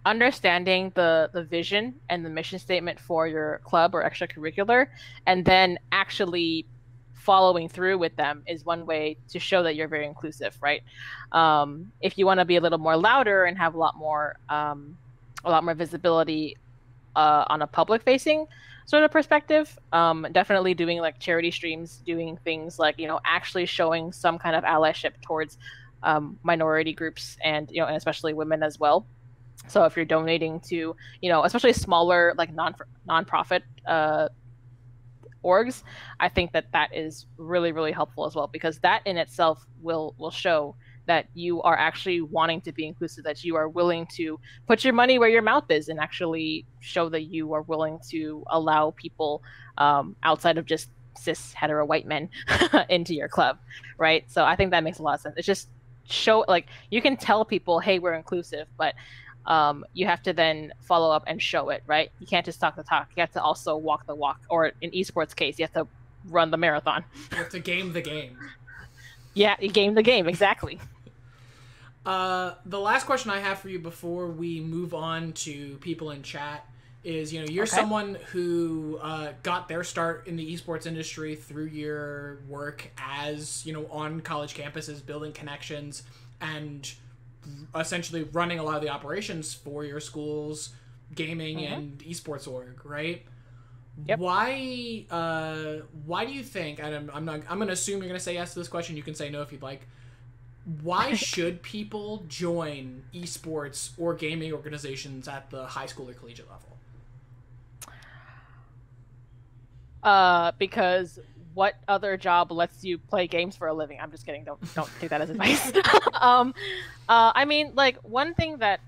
understanding the vision and the mission statement for your club or extracurricular, and then actually following through with them is one way to show that you're very inclusive, right? If you want to be a little more louder and have a lot more visibility on a public facing sort of perspective, definitely doing like charity streams, doing things like, actually showing some kind of allyship towards minority groups and especially women as well. So if you're donating to, especially smaller like nonprofit orgs, I think that is really, really helpful as well, because that in itself will show that you are actually wanting to be inclusive, that you are willing to put your money where your mouth is and actually show that you are willing to allow people outside of just cis hetero white men into your club, right? So I think that makes a lot of sense. It's just show, like, you can tell people, hey, we're inclusive, but you have to then follow up and show it, right? You can't just talk the talk. You have to also walk the walk, or in esports case, you have to run the marathon. You have to game the game. Yeah, you game the game, exactly. The last question I have for you before we move on to people in chat is, you're Okay. someone who got their start in the esports industry through your work as, on college campuses, building connections and essentially running a lot of the operations for your school's gaming and esports org, right? Yep. Why do you think, and I'm going to assume you're going to say yes to this question, you can say no if you'd like, why should people join esports or gaming organizations at the high school or collegiate level? Because what other job lets you play games for a living? I'm just kidding. Don't take that as advice. I mean, like, one thing that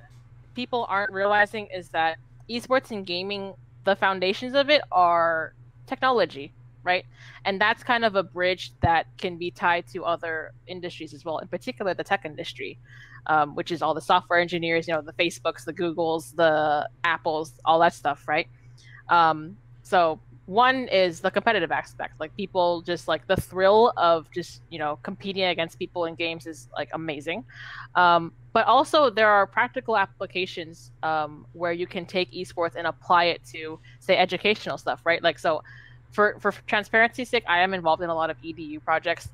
people aren't realizing is that esports and gaming, the foundations of it are technology, right? And that's kind of a bridge that can be tied to other industries as well, in particular the tech industry, which is all the software engineers, the Facebooks, the Googles, the Apples, all that stuff, right? So one is the competitive aspect. Like, people just like the thrill of just, competing against people in games is like amazing. But also there are practical applications where you can take esports and apply it to, say, educational stuff, right? Like, so for transparency's sake, I am involved in a lot of EDU projects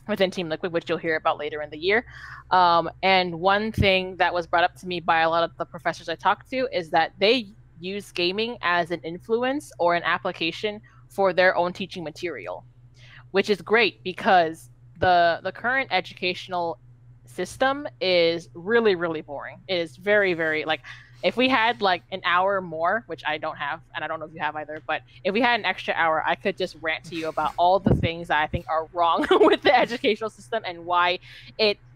within Team Liquid, which you'll hear about later in the year. And one thing that was brought up to me by a lot of the professors I talked to is that they use gaming as an influence or an application for their own teaching material, which is great because the current educational system is really, really boring. It is very, very, like, if we had like an hour more, which I don't have, and I don't know if you have either, but if we had an extra hour, I could just rant to you about all the things that I think are wrong with the educational system and why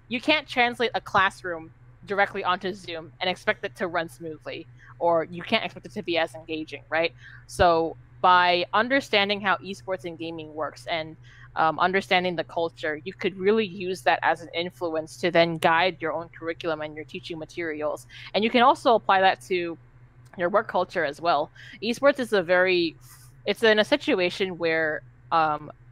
you can't translate a classroom directly onto Zoom and expect it to run smoothly, or you can't expect it to be as engaging, right? So by understanding how esports and gaming works and understanding the culture, you could really use that as an influence to then guide your own curriculum and your teaching materials. And you can also apply that to your work culture as well. Esports is it's in a situation where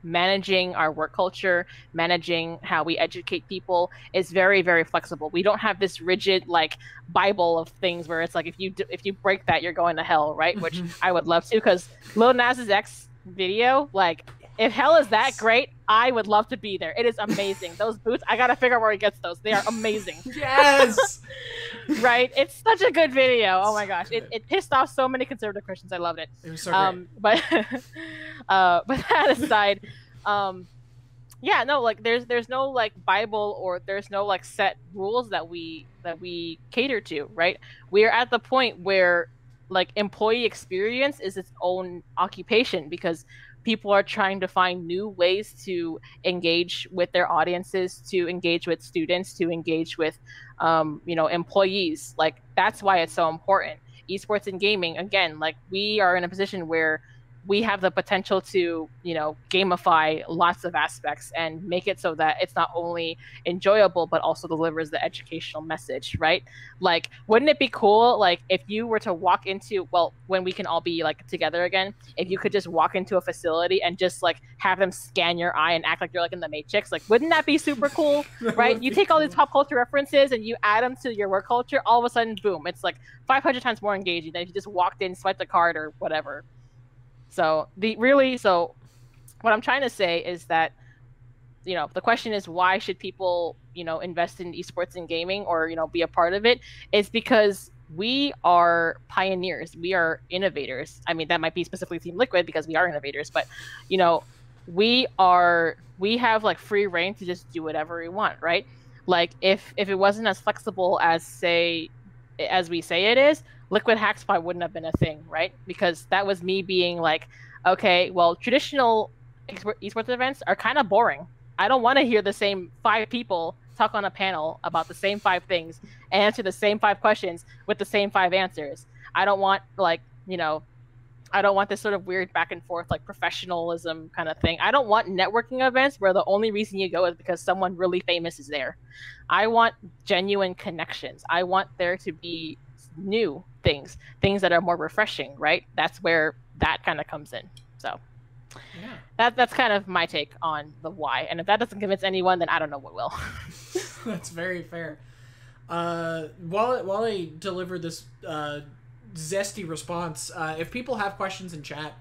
managing our work culture, managing how we educate people is very, very flexible. We don't have this rigid like Bible of things where it's like if you break that, you're going to hell, right? Which I would love to, because Lil Nas X video, like if hell is that great, I would love to be there. It is amazing. Those boots, I gotta figure out where he gets those. They are amazing. Yes. Right? It's such a good video. Oh my gosh. It pissed off so many conservative Christians. I loved it. It was so great. But that aside, yeah, no, like there's no like Bible, or there's no like set rules that we cater to, right? We are at the point where like employee experience is its own occupation, because people are trying to find new ways to engage with their audiences, to engage with students, to engage with employees. Like that's why it's so important. Esports and gaming, again, like we are in a position where we have the potential to, gamify lots of aspects and make it so that it's not only enjoyable, but also delivers the educational message, right? Like, wouldn't it be cool, like, if you were to walk into, well, when we can all be, like, together again, if you could just walk into a facility and just, like, have them scan your eye and act like you're, like, in the Matrix? Like, wouldn't that be super cool, right? You take all these pop culture references and you add them to your work culture, all of a sudden, boom, it's, like, 500 times more engaging than if you just walked in, swiped the card, or whatever. So what I'm trying to say is that, the question is, why should people, invest in esports and gaming, or, be a part of it? It's because we are pioneers. We are innovators. I mean, that might be specifically Team Liquid because we are innovators, but, we have like free reign to just do whatever we want, right? Like if it wasn't as flexible as we say it is, Liquid Hacks probably wouldn't have been a thing, right? Because that was me being like, okay, well, traditional esports events are kind of boring. I don't want to hear the same 5 people talk on a panel about the same 5 things and answer the same 5 questions with the same 5 answers. I don't want I don't want this sort of weird back and forth, like professionalism kind of thing. I don't want networking events where the only reason you go is because someone really famous is there. I want genuine connections. I want there to be new things that are more refreshing, right? That's where that kind of comes in. So yeah, that's kind of my take on the why. And if that doesn't convince anyone, then I don't know what will. That's very fair. While I deliver this zesty response, if people have questions in chat,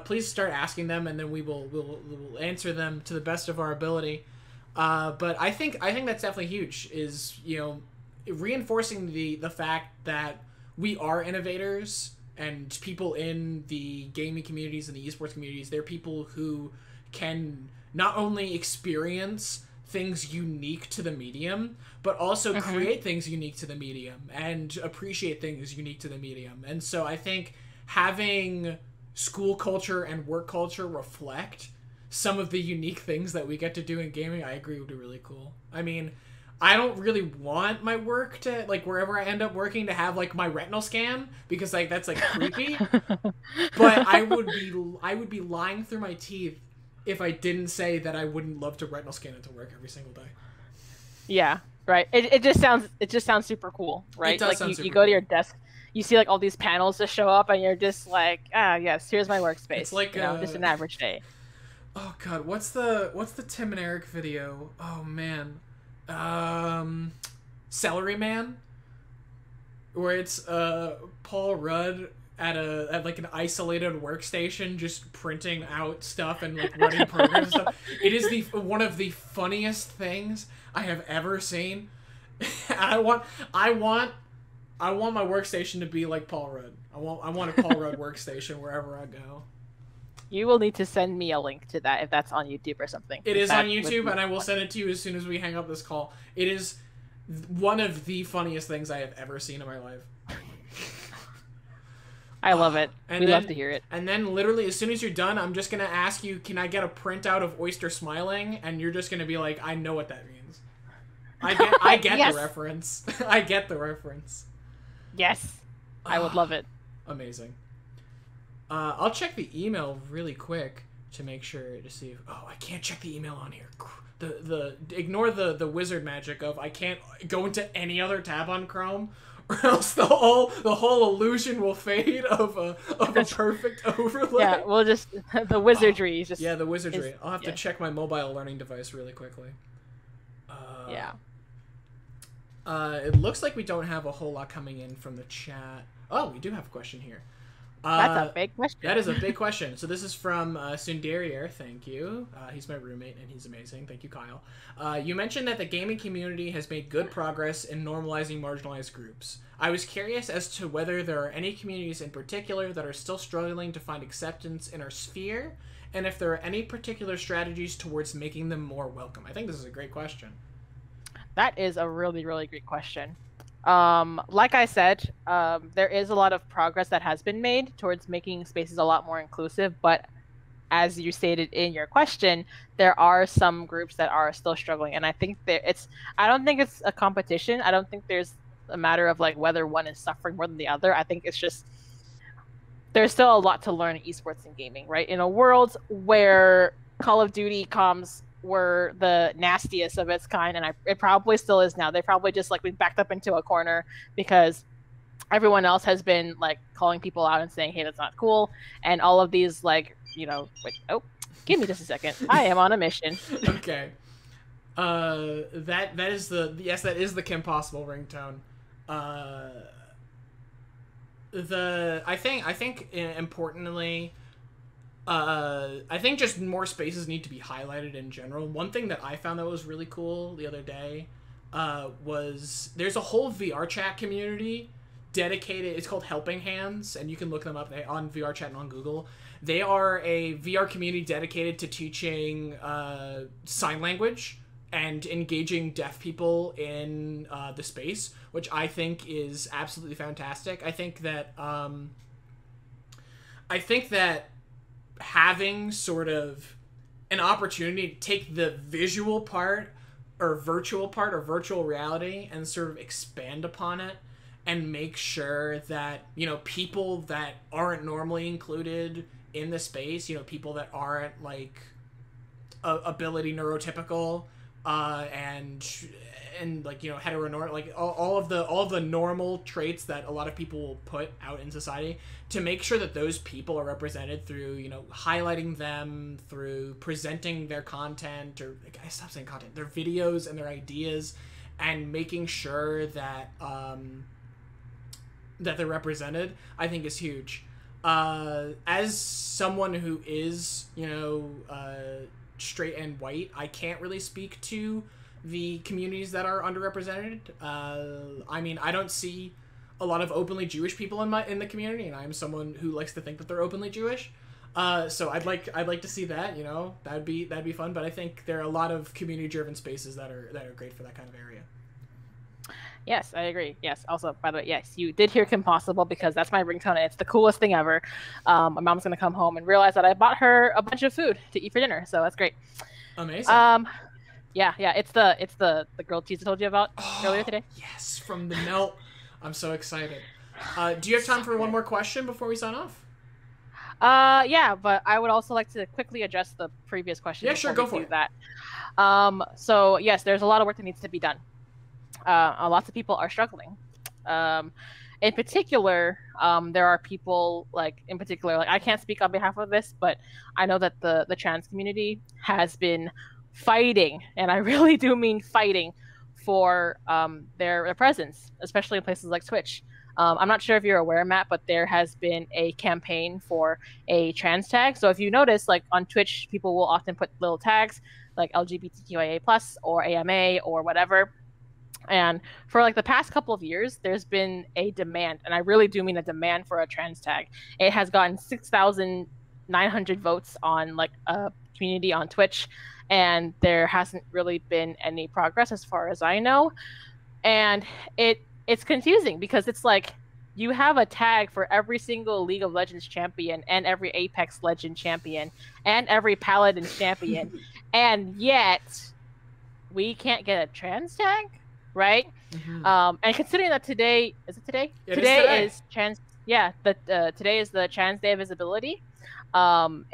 please start asking them, and then we'll answer them to the best of our ability. But I think that's definitely huge, is reinforcing the fact that we are innovators, and people in the gaming communities and the esports communities, they're people who can not only experience things unique to the medium, but also create things unique to the medium and appreciate things unique to the medium. And so I think having school culture and work culture reflect some of the unique things that we get to do in gaming, I agree, would be really cool. I mean, I don't really want my work to, like, wherever I end up working, to have, like, my retinal scan, because, like, that's, like, creepy. But I would be lying through my teeth if I didn't say that I wouldn't love to retinal scan into work every single day. Yeah, right. It just sounds super cool, right? It does like sound super you go to your cool. desk, you see like all these panels just show up, and you're just like, yes, here's my workspace. It's like just an average day. Oh god, what's the Tim and Eric video? Oh man. Celery Man, where it's Paul Rudd at like an isolated workstation just printing out stuff and like running programs and stuff. It is one of the funniest things I have ever seen. I want my workstation to be like Paul Rudd. I want a Paul Rudd workstation wherever I go. You will need to send me a link to that if that's on YouTube or something. It is on YouTube, and I will send it to you as soon as we hang up this call. It is one of the funniest things I have ever seen in my life. I love it. We love to hear it. And then literally as soon as you're done, I'm just going to ask you, can I get a printout of Oyster smiling? And you're just going to be like, I know what that means. I get yes. The reference. I get the reference. Yes. I would love it. Amazing. I'll check the email really quick to make sure to see if... Oh, I can't check the email on here. Ignore the wizard magic of I can't go into any other tab on Chrome or else the whole illusion will fade of a perfect overlay. Yeah, we'll just the wizardry just yeah, the wizardry. I'll have to yeah. check my mobile learning device really quickly. Yeah. It looks like we don't have a whole lot coming in from the chat. Oh, we do have a question here. That's a big question. That is a big question. So this is from Sundarier. Thank you. He's my roommate, and he's amazing. Thank you, Kyle. You mentioned that the gaming community has made good progress in normalizing marginalized groups. I was curious as to whether there are any communities in particular that are still struggling to find acceptance in our sphere, and if there are any particular strategies towards making them more welcome. I think this is a great question. That is a really, really great question. Like I said, there is a lot of progress that has been made towards making spaces a lot more inclusive, but as you stated in your question, there are some groups that are still struggling, and I think I don't think it's a competition. I don't think there's a matter of like whether one is suffering more than the other. I think it's just there's still a lot to learn in esports and gaming, right? In a world where Call of Duty comms were the nastiest of its kind, and it probably still is now. They probably just like been backed up into a corner because everyone else has been like calling people out and saying, "Hey, that's not cool," and all of these like give me just a second. I am on a mission. Okay. That is the Kim Possible ringtone. I think importantly, I think just more spaces need to be highlighted in general. One thing that I found that was really cool the other day was there's a whole VR chat community dedicated. It's called Helping Hands, and you can look them up on VR chat and on Google. They are a VR community dedicated to teaching sign language and engaging deaf people in the space, which I think is absolutely fantastic. I think that having sort of an opportunity to take the visual part or virtual reality and sort of expand upon it and make sure that, people that aren't normally included in the space, people that aren't like ability neurotypical and like heteronormal, like all of the normal traits that a lot of people will put out in society, to make sure that those people are represented through highlighting them, through presenting their content, or I stop saying content, their videos and their ideas, and making sure that that they're represented, I think is huge. As someone who is straight and white, I can't really speak to the communities that are underrepresented. I mean, I don't see a lot of openly Jewish people in the community, and I'm someone who likes to think that they're openly Jewish. So I'd like to see that. That'd be fun. But I think there are a lot of community-driven spaces that are great for that kind of area. Yes, I agree. Yes. Also, by the way, yes, you did hear Kim Possible, because that's my ringtone. And it's the coolest thing ever. My mom's gonna come home and realize that I bought her a bunch of food to eat for dinner. So that's great. Amazing. Yeah. It's the grilled cheese I told you about earlier today. Yes, from the melt. I'm so excited. Do you have time for one more question before we sign off? Yeah, but I would also like to quickly address the previous question. Yeah, sure, go for it. That. So yes, there's a lot of work that needs to be done. Lots of people are struggling. In particular, there are people like I can't speak on behalf of this, but I know that the trans community has been fighting, and I really do mean fighting, for their presence, especially in places like Twitch. I'm not sure if you're aware, Matt, but there has been a campaign for a trans tag. So if you notice, like on Twitch, people will often put little tags like LGBTQIA+ or AMA or whatever. And for like the past couple of years, there's been a demand, and I really do mean a demand, for a trans tag. It has gotten 6,900 votes on like a community on Twitch, and there hasn't really been any progress as far as I know. And it's confusing, because it's like you have a tag for every single League of Legends champion and every Apex Legend champion and every Paladin champion, and yet we can't get a trans tag, right? Mm-hmm. And considering that today is today is trans, yeah, today is the Trans Day of Visibility. I'm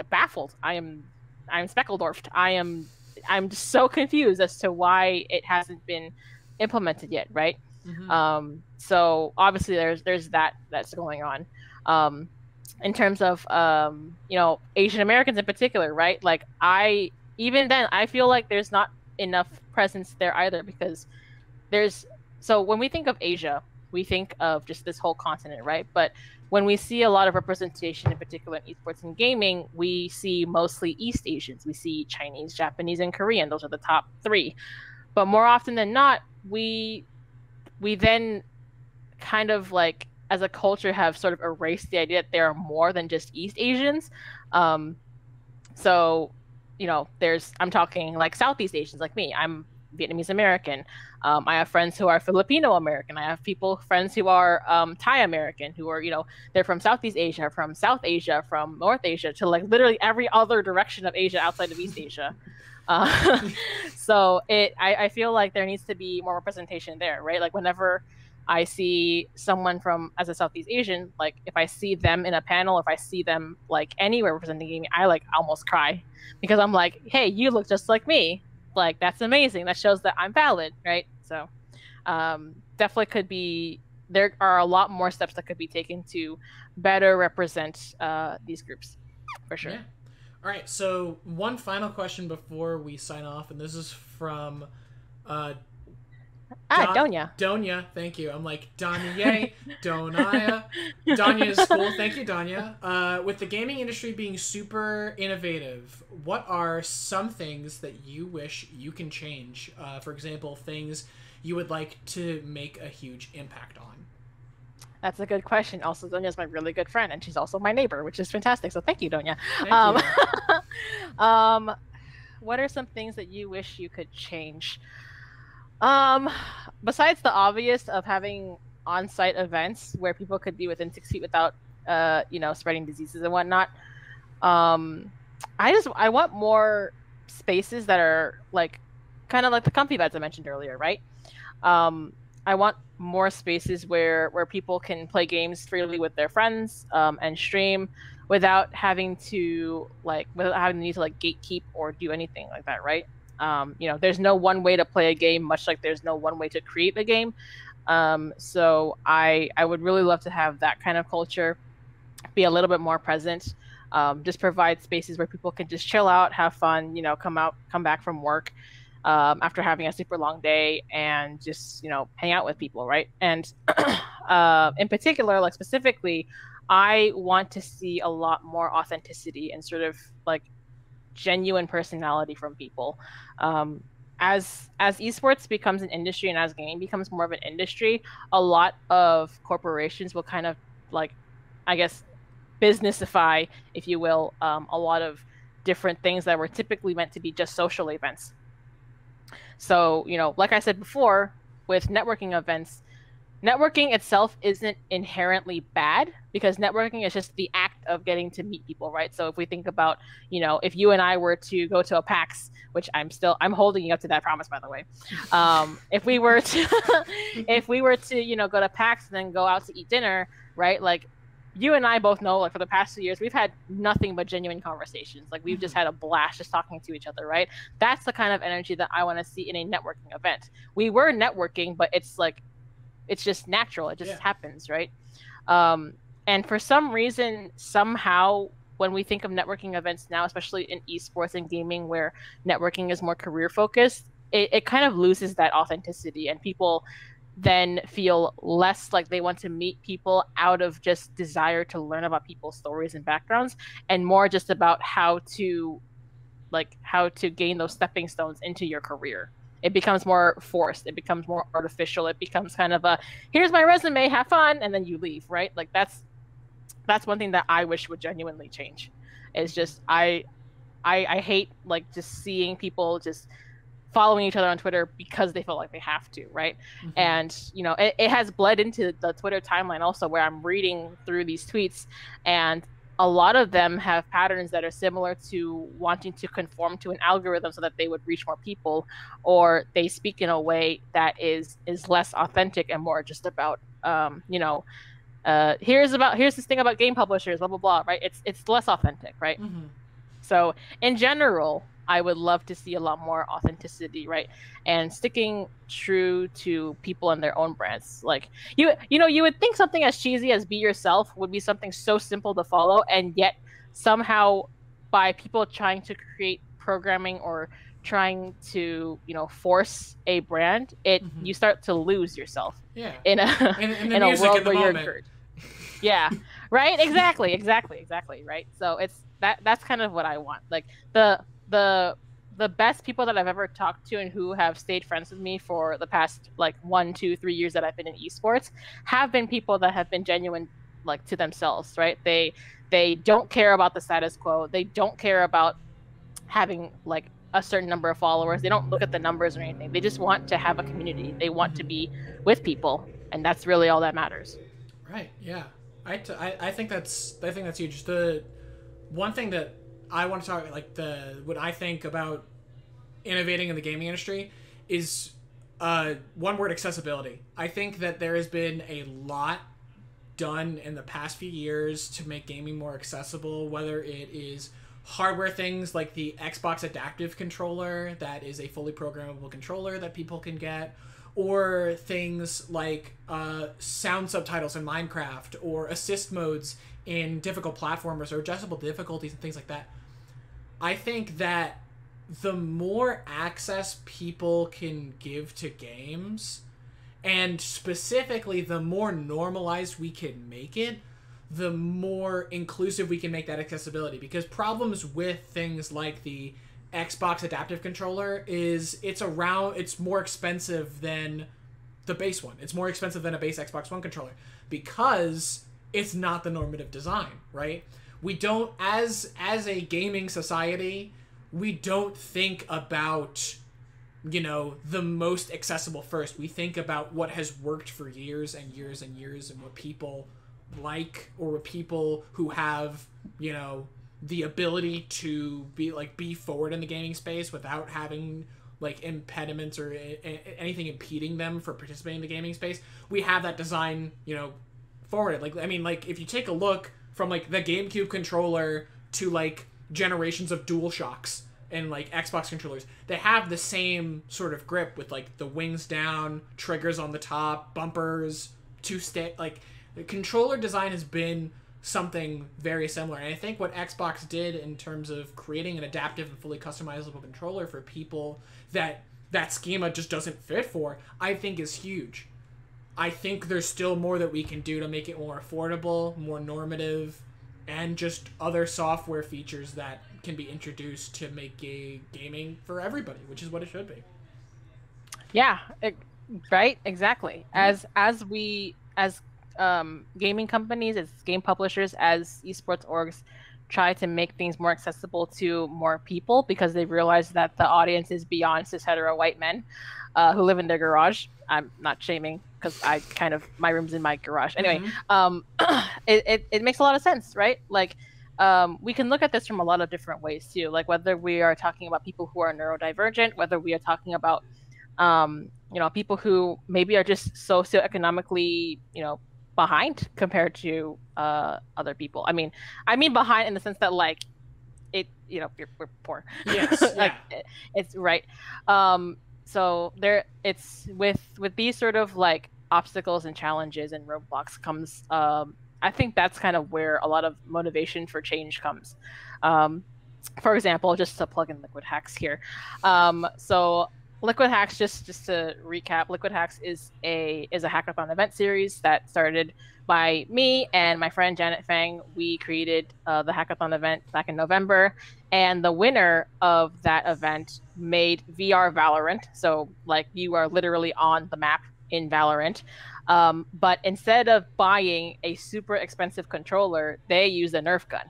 baffled. I'm Speckeldorfed. I'm just so confused as to why it hasn't been implemented yet, right? So obviously there's that's going on. In terms of Asian Americans in particular, right? Like even then I feel like there's not enough presence there either, because there's so when we think of Asia, we think of just this whole continent, right? But when we see a lot of representation, in particular in esports and gaming, we see mostly East Asians. We see Chinese, Japanese, and Korean. Those are the top three. But more often than not, we then kind of like as a culture have sort of erased the idea that there are more than just East Asians. So, I'm talking like Southeast Asians like me. I'm Vietnamese American. I have friends who are Filipino American. I have friends who are Thai American, who are, they're from Southeast Asia, from South Asia, from North Asia, to like literally every other direction of Asia outside of East Asia. So I feel like there needs to be more representation there, right? Like whenever I see someone as a Southeast Asian, like if I see them in a panel, if I see them like anywhere representing gaming, I like almost cry, because I'm like, hey, you look just like me. Like, that's amazing. That shows that I'm valid, right? So definitely could be, there are a lot more steps that could be taken to better represent these groups, for sure. Yeah. All right, so one final question before we sign off, and this is from Donya. Donya, thank you. I'm like, Donya, Donaya. Donya is cool. Thank you, Donya. With the gaming industry being super innovative, what are some things that you wish you can change? For example, things you would like to make a huge impact on. That's a good question. Also, Donya is my really good friend, and she's also my neighbor, which is fantastic. So thank you, Donya. Thank you. What are some things that you wish you could change? Besides the obvious of having on-site events where people could be within 6 feet without, spreading diseases and whatnot, I want more spaces that are like, kind of like the comfy beds I mentioned earlier, right? I want more spaces where people can play games freely with their friends and stream without having to need to like gatekeep or do anything like that, right? There's no one way to play a game, much like there's no one way to create a game. So I would really love to have that kind of culture be a little bit more present. Just provide spaces where people can just chill out, have fun, come back from work after having a super long day, and just hang out with people, right? And in particular, like specifically, I want to see a lot more authenticity and sort of like genuine personality from people. As esports becomes an industry and as gaming becomes more of an industry, a lot of corporations will kind of like, I guess, businessify, if you will, a lot of different things that were typically meant to be just social events. So, like I said before, with networking events, networking itself isn't inherently bad, because networking is just the act of getting to meet people, right? So if we think about, if you and I were to go to a PAX, which I'm holding you up to that promise, by the way. If we were to, go to PAX and then go out to eat dinner, right? Like, you and I both know, like, for the past 2 years, we've had nothing but genuine conversations. Like, we've just had a blast just talking to each other, right? That's the kind of energy that I want to see in a networking event. We were networking, but it's like, it's just natural. It just happens, right? And for some reason, somehow, when we think of networking events now, especially in esports and gaming, where networking is more career focused, it kind of loses that authenticity, and people then feel less like they want to meet people out of just desire to learn about people's stories and backgrounds, and more just about how to gain those stepping stones into your career. It becomes more forced. It becomes more artificial. It becomes kind of a, here's my resume, have fun, and then you leave, right? Like that's one thing that I wish would genuinely change. Is just I hate like just seeing people just following each other on Twitter because they feel like they have to, right? Mm-hmm. And it has bled into the Twitter timeline also, where I'm reading through these tweets, and a lot of them have patterns that are similar to wanting to conform to an algorithm so that they would reach more people, or they speak in a way that is less authentic and more just about here's this thing about game publishers, blah blah blah, right? It's less authentic, right? Mm-hmm. So in general, I would love to see a lot more authenticity, right? And sticking true to people and their own brands. Like you would think something as cheesy as be yourself would be something so simple to follow, and yet somehow by people trying to create programming or trying to, force a brand, Mm-hmm. you start to lose yourself Yeah. in a And the in a music in world the where you're moment. encouraged. Yeah. Right? Exactly, right? So that's kind of what I want. Like the the best people that I've ever talked to and who have stayed friends with me for the past like 1, 2, 3 years that I've been in esports have been people that have been genuine, like, to themselves, right? They don't care about the status quo. They don't care about having like a certain number of followers. They don't look at the numbers or anything. They just want to have a community. They want to Mm-hmm. be with people, and that's really all that matters. Right. Yeah. I think that's huge. The one thing that I want to talk like the what I think about innovating in the gaming industry is one word: accessibility. I think that there has been a lot done in the past few years to make gaming more accessible, whether it is hardware things like the Xbox Adaptive Controller, that is a fully programmable controller that people can get, or things like sound subtitles in Minecraft, or assist modes in difficult platformers, or adjustable difficulties and things like that. I think that the more access people can give to games, and specifically the more normalized we can make it, the more inclusive we can make that accessibility. Because problems with things like the Xbox Adaptive Controller is it's more expensive than the base one. It's more expensive than a base Xbox One controller because it's not the normative design, right? We don't, as a gaming society, we don't think about, the most accessible first. We think about what has worked for years and years and years, and what people like, or what people who have, the ability to be forward in the gaming space without having like impediments or anything impeding them for participating in the gaming space. We have that design, forwarded. Like if you take a look from like the GameCube controller to like generations of DualShocks and like Xbox controllers, they have the same sort of grip with like the wings down, triggers on the top, bumpers, two stick. Like the controller design has been something very similar, and I think what Xbox did in terms of creating an adaptive and fully customizable controller for people that schema just doesn't fit for, I think is huge. I think there's still more that we can do to make it more affordable, more normative, and just other software features that can be introduced to make gaming for everybody, which is what it should be. Yeah, right, exactly. Yeah. As gaming companies, as game publishers, as esports orgs try to make things more accessible to more people because they realize that the audience is beyond cis hetero white men who live in their garage. I'm not shaming because my room's in my garage. Anyway, Mm-hmm. It makes a lot of sense, right? Like, we can look at this from a lot of different ways too. Like whether we are talking about people who are neurodivergent, whether we are talking about people who maybe are just socioeconomically, behind compared to other people. I mean behind in the sense that like we're poor. Yes. Like Yeah. it's right. So it's with these sort of like obstacles and challenges and roadblocks comes. I think that's kind of where a lot of motivation for change comes. For example, just to plug in Liquid Hacks here. So Liquid Hacks, just to recap, Liquid Hacks is a hackathon event series that started by me and my friend Janet Fang. We created the hackathon event back in November, and the winner of that event made VR Valorant. So like you are literally on the map in Valorant. But instead of buying a super expensive controller, they used a Nerf gun,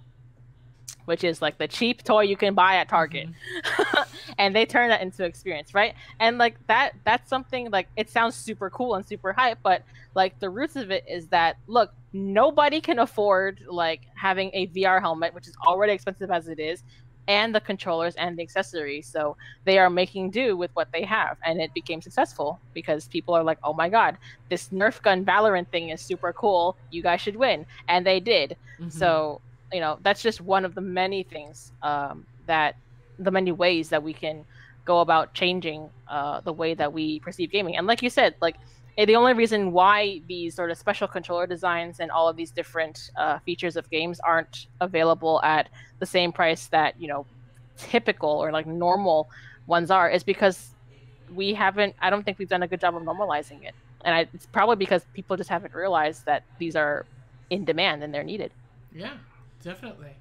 which is like the cheap toy you can buy at Target. Mm-hmm. And they turn that into experience, right? And like that's something like it sounds super cool and super hype, but like the roots of it is that look, nobody can afford like having a VR helmet, which is already expensive as it is, and the controllers and the accessories. So they are making do with what they have, and it became successful because people are like, "Oh my god, this Nerf gun Valorant thing is super cool. You guys should win." And they did. Mm-hmm. So, that's just one of the many things that the many ways that we can go about changing the way that we perceive gaming. And like you said, like the only reason why these sort of special controller designs and all of these different features of games aren't available at the same price that, you know, typical or like normal ones are is because we haven't, I don't think we've done a good job of normalizing it. And it's probably because people just haven't realized that these are in demand and they're needed. Yeah, definitely.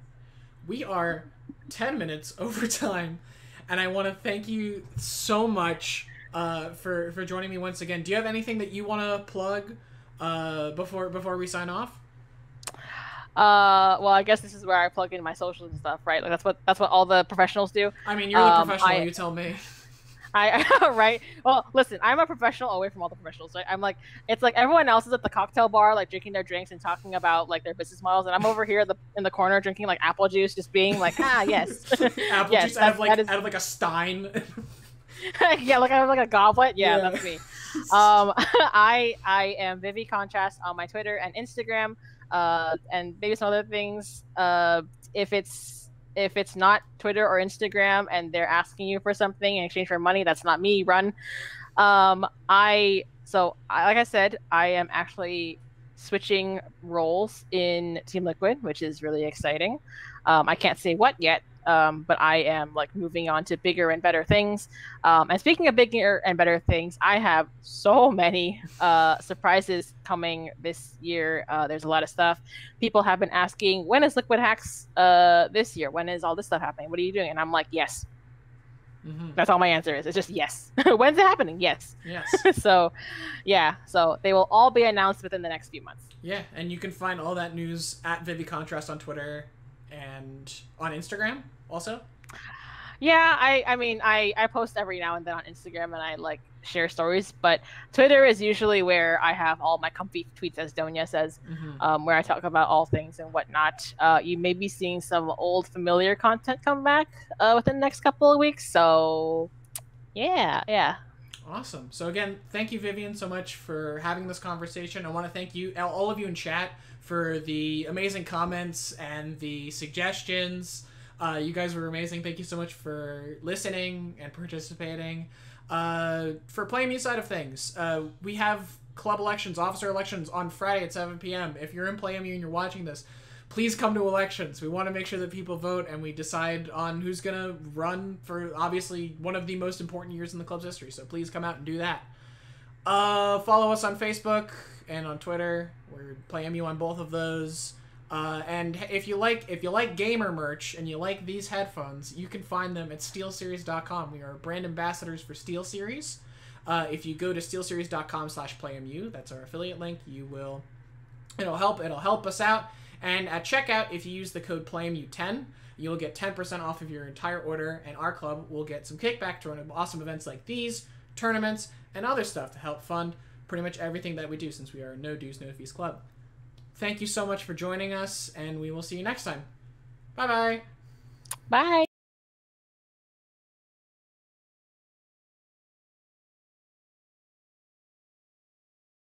We are 10 minutes over time, and I want to thank you so much for joining me once again. Do you have anything that you want to plug before we sign off? Well, I guess this is where I plug in my socials and stuff, right? Like that's what all the professionals do. I mean, you're the professional. You tell me. Right. Well, listen, I'm a professional away from all the professionals. Right? I'm like, it's like everyone else is at the cocktail bar, like drinking their drinks and talking about like their business models, and I'm over here in the corner drinking like apple juice, just being like, yes, apple yes, juice out of like a stein. Yeah, like I have like a goblet. Yeah, that's me. I am Vivi Contrast on my Twitter and Instagram, and maybe some other things. If it's not Twitter or Instagram and they're asking you for something in exchange for money, that's not me. Run. Like I said, I am actually switching roles in Team Liquid, which is really exciting. I can't say what yet, but I am like moving on to bigger and better things. And speaking of bigger and better things, I have so many surprises coming this year. There's a lot of stuff. People have been asking, when is Liquid Hacks this year? When is all this stuff happening? What are you doing? And I'm like, yes. Mm-hmm. That's all my answer is. It's just yes. When's it happening? Yes. Yes. So they will all be announced within the next few months. Yeah, and you can find all that news at Vivi Contrast on Twitter and on Instagram also. Yeah, I mean I post every now and then on Instagram and I like share stories, but Twitter is usually where I have all my comfy tweets, as Donya says, where I talk about all things and whatnot. You may be seeing some old familiar content come back within the next couple of weeks, so yeah. Awesome. So again, thank you, Vivian, so much for having this conversation. I want to thank you, all of you in chat, for the amazing comments and the suggestions. You guys were amazing. Thank you so much for listening and participating. For PlayMu side of things, we have club elections, officer elections on Friday at 7 p.m. If you're in PlayMu and you're watching this, please come to elections. We want to make sure that people vote and we decide on who's going to run for, obviously, one of the most important years in the club's history. So please come out and do that. Follow us on Facebook and on Twitter. We're PlayMu on both of those. And if you like gamer merch and you like these headphones, you can find them at Steelseries.com. We are brand ambassadors for Steelseries. If you go to Steelseries.com/PlayMu, that's our affiliate link. It'll help us out. And at checkout, if you use the code PlayMu10, you'll get 10% off of your entire order, and our club will get some kickback to run awesome events like these, tournaments, and other stuff to help fund pretty much everything that we do, since we are a no dues, no fees club. Thank you so much for joining us, and we will see you next time. Bye-bye. Bye.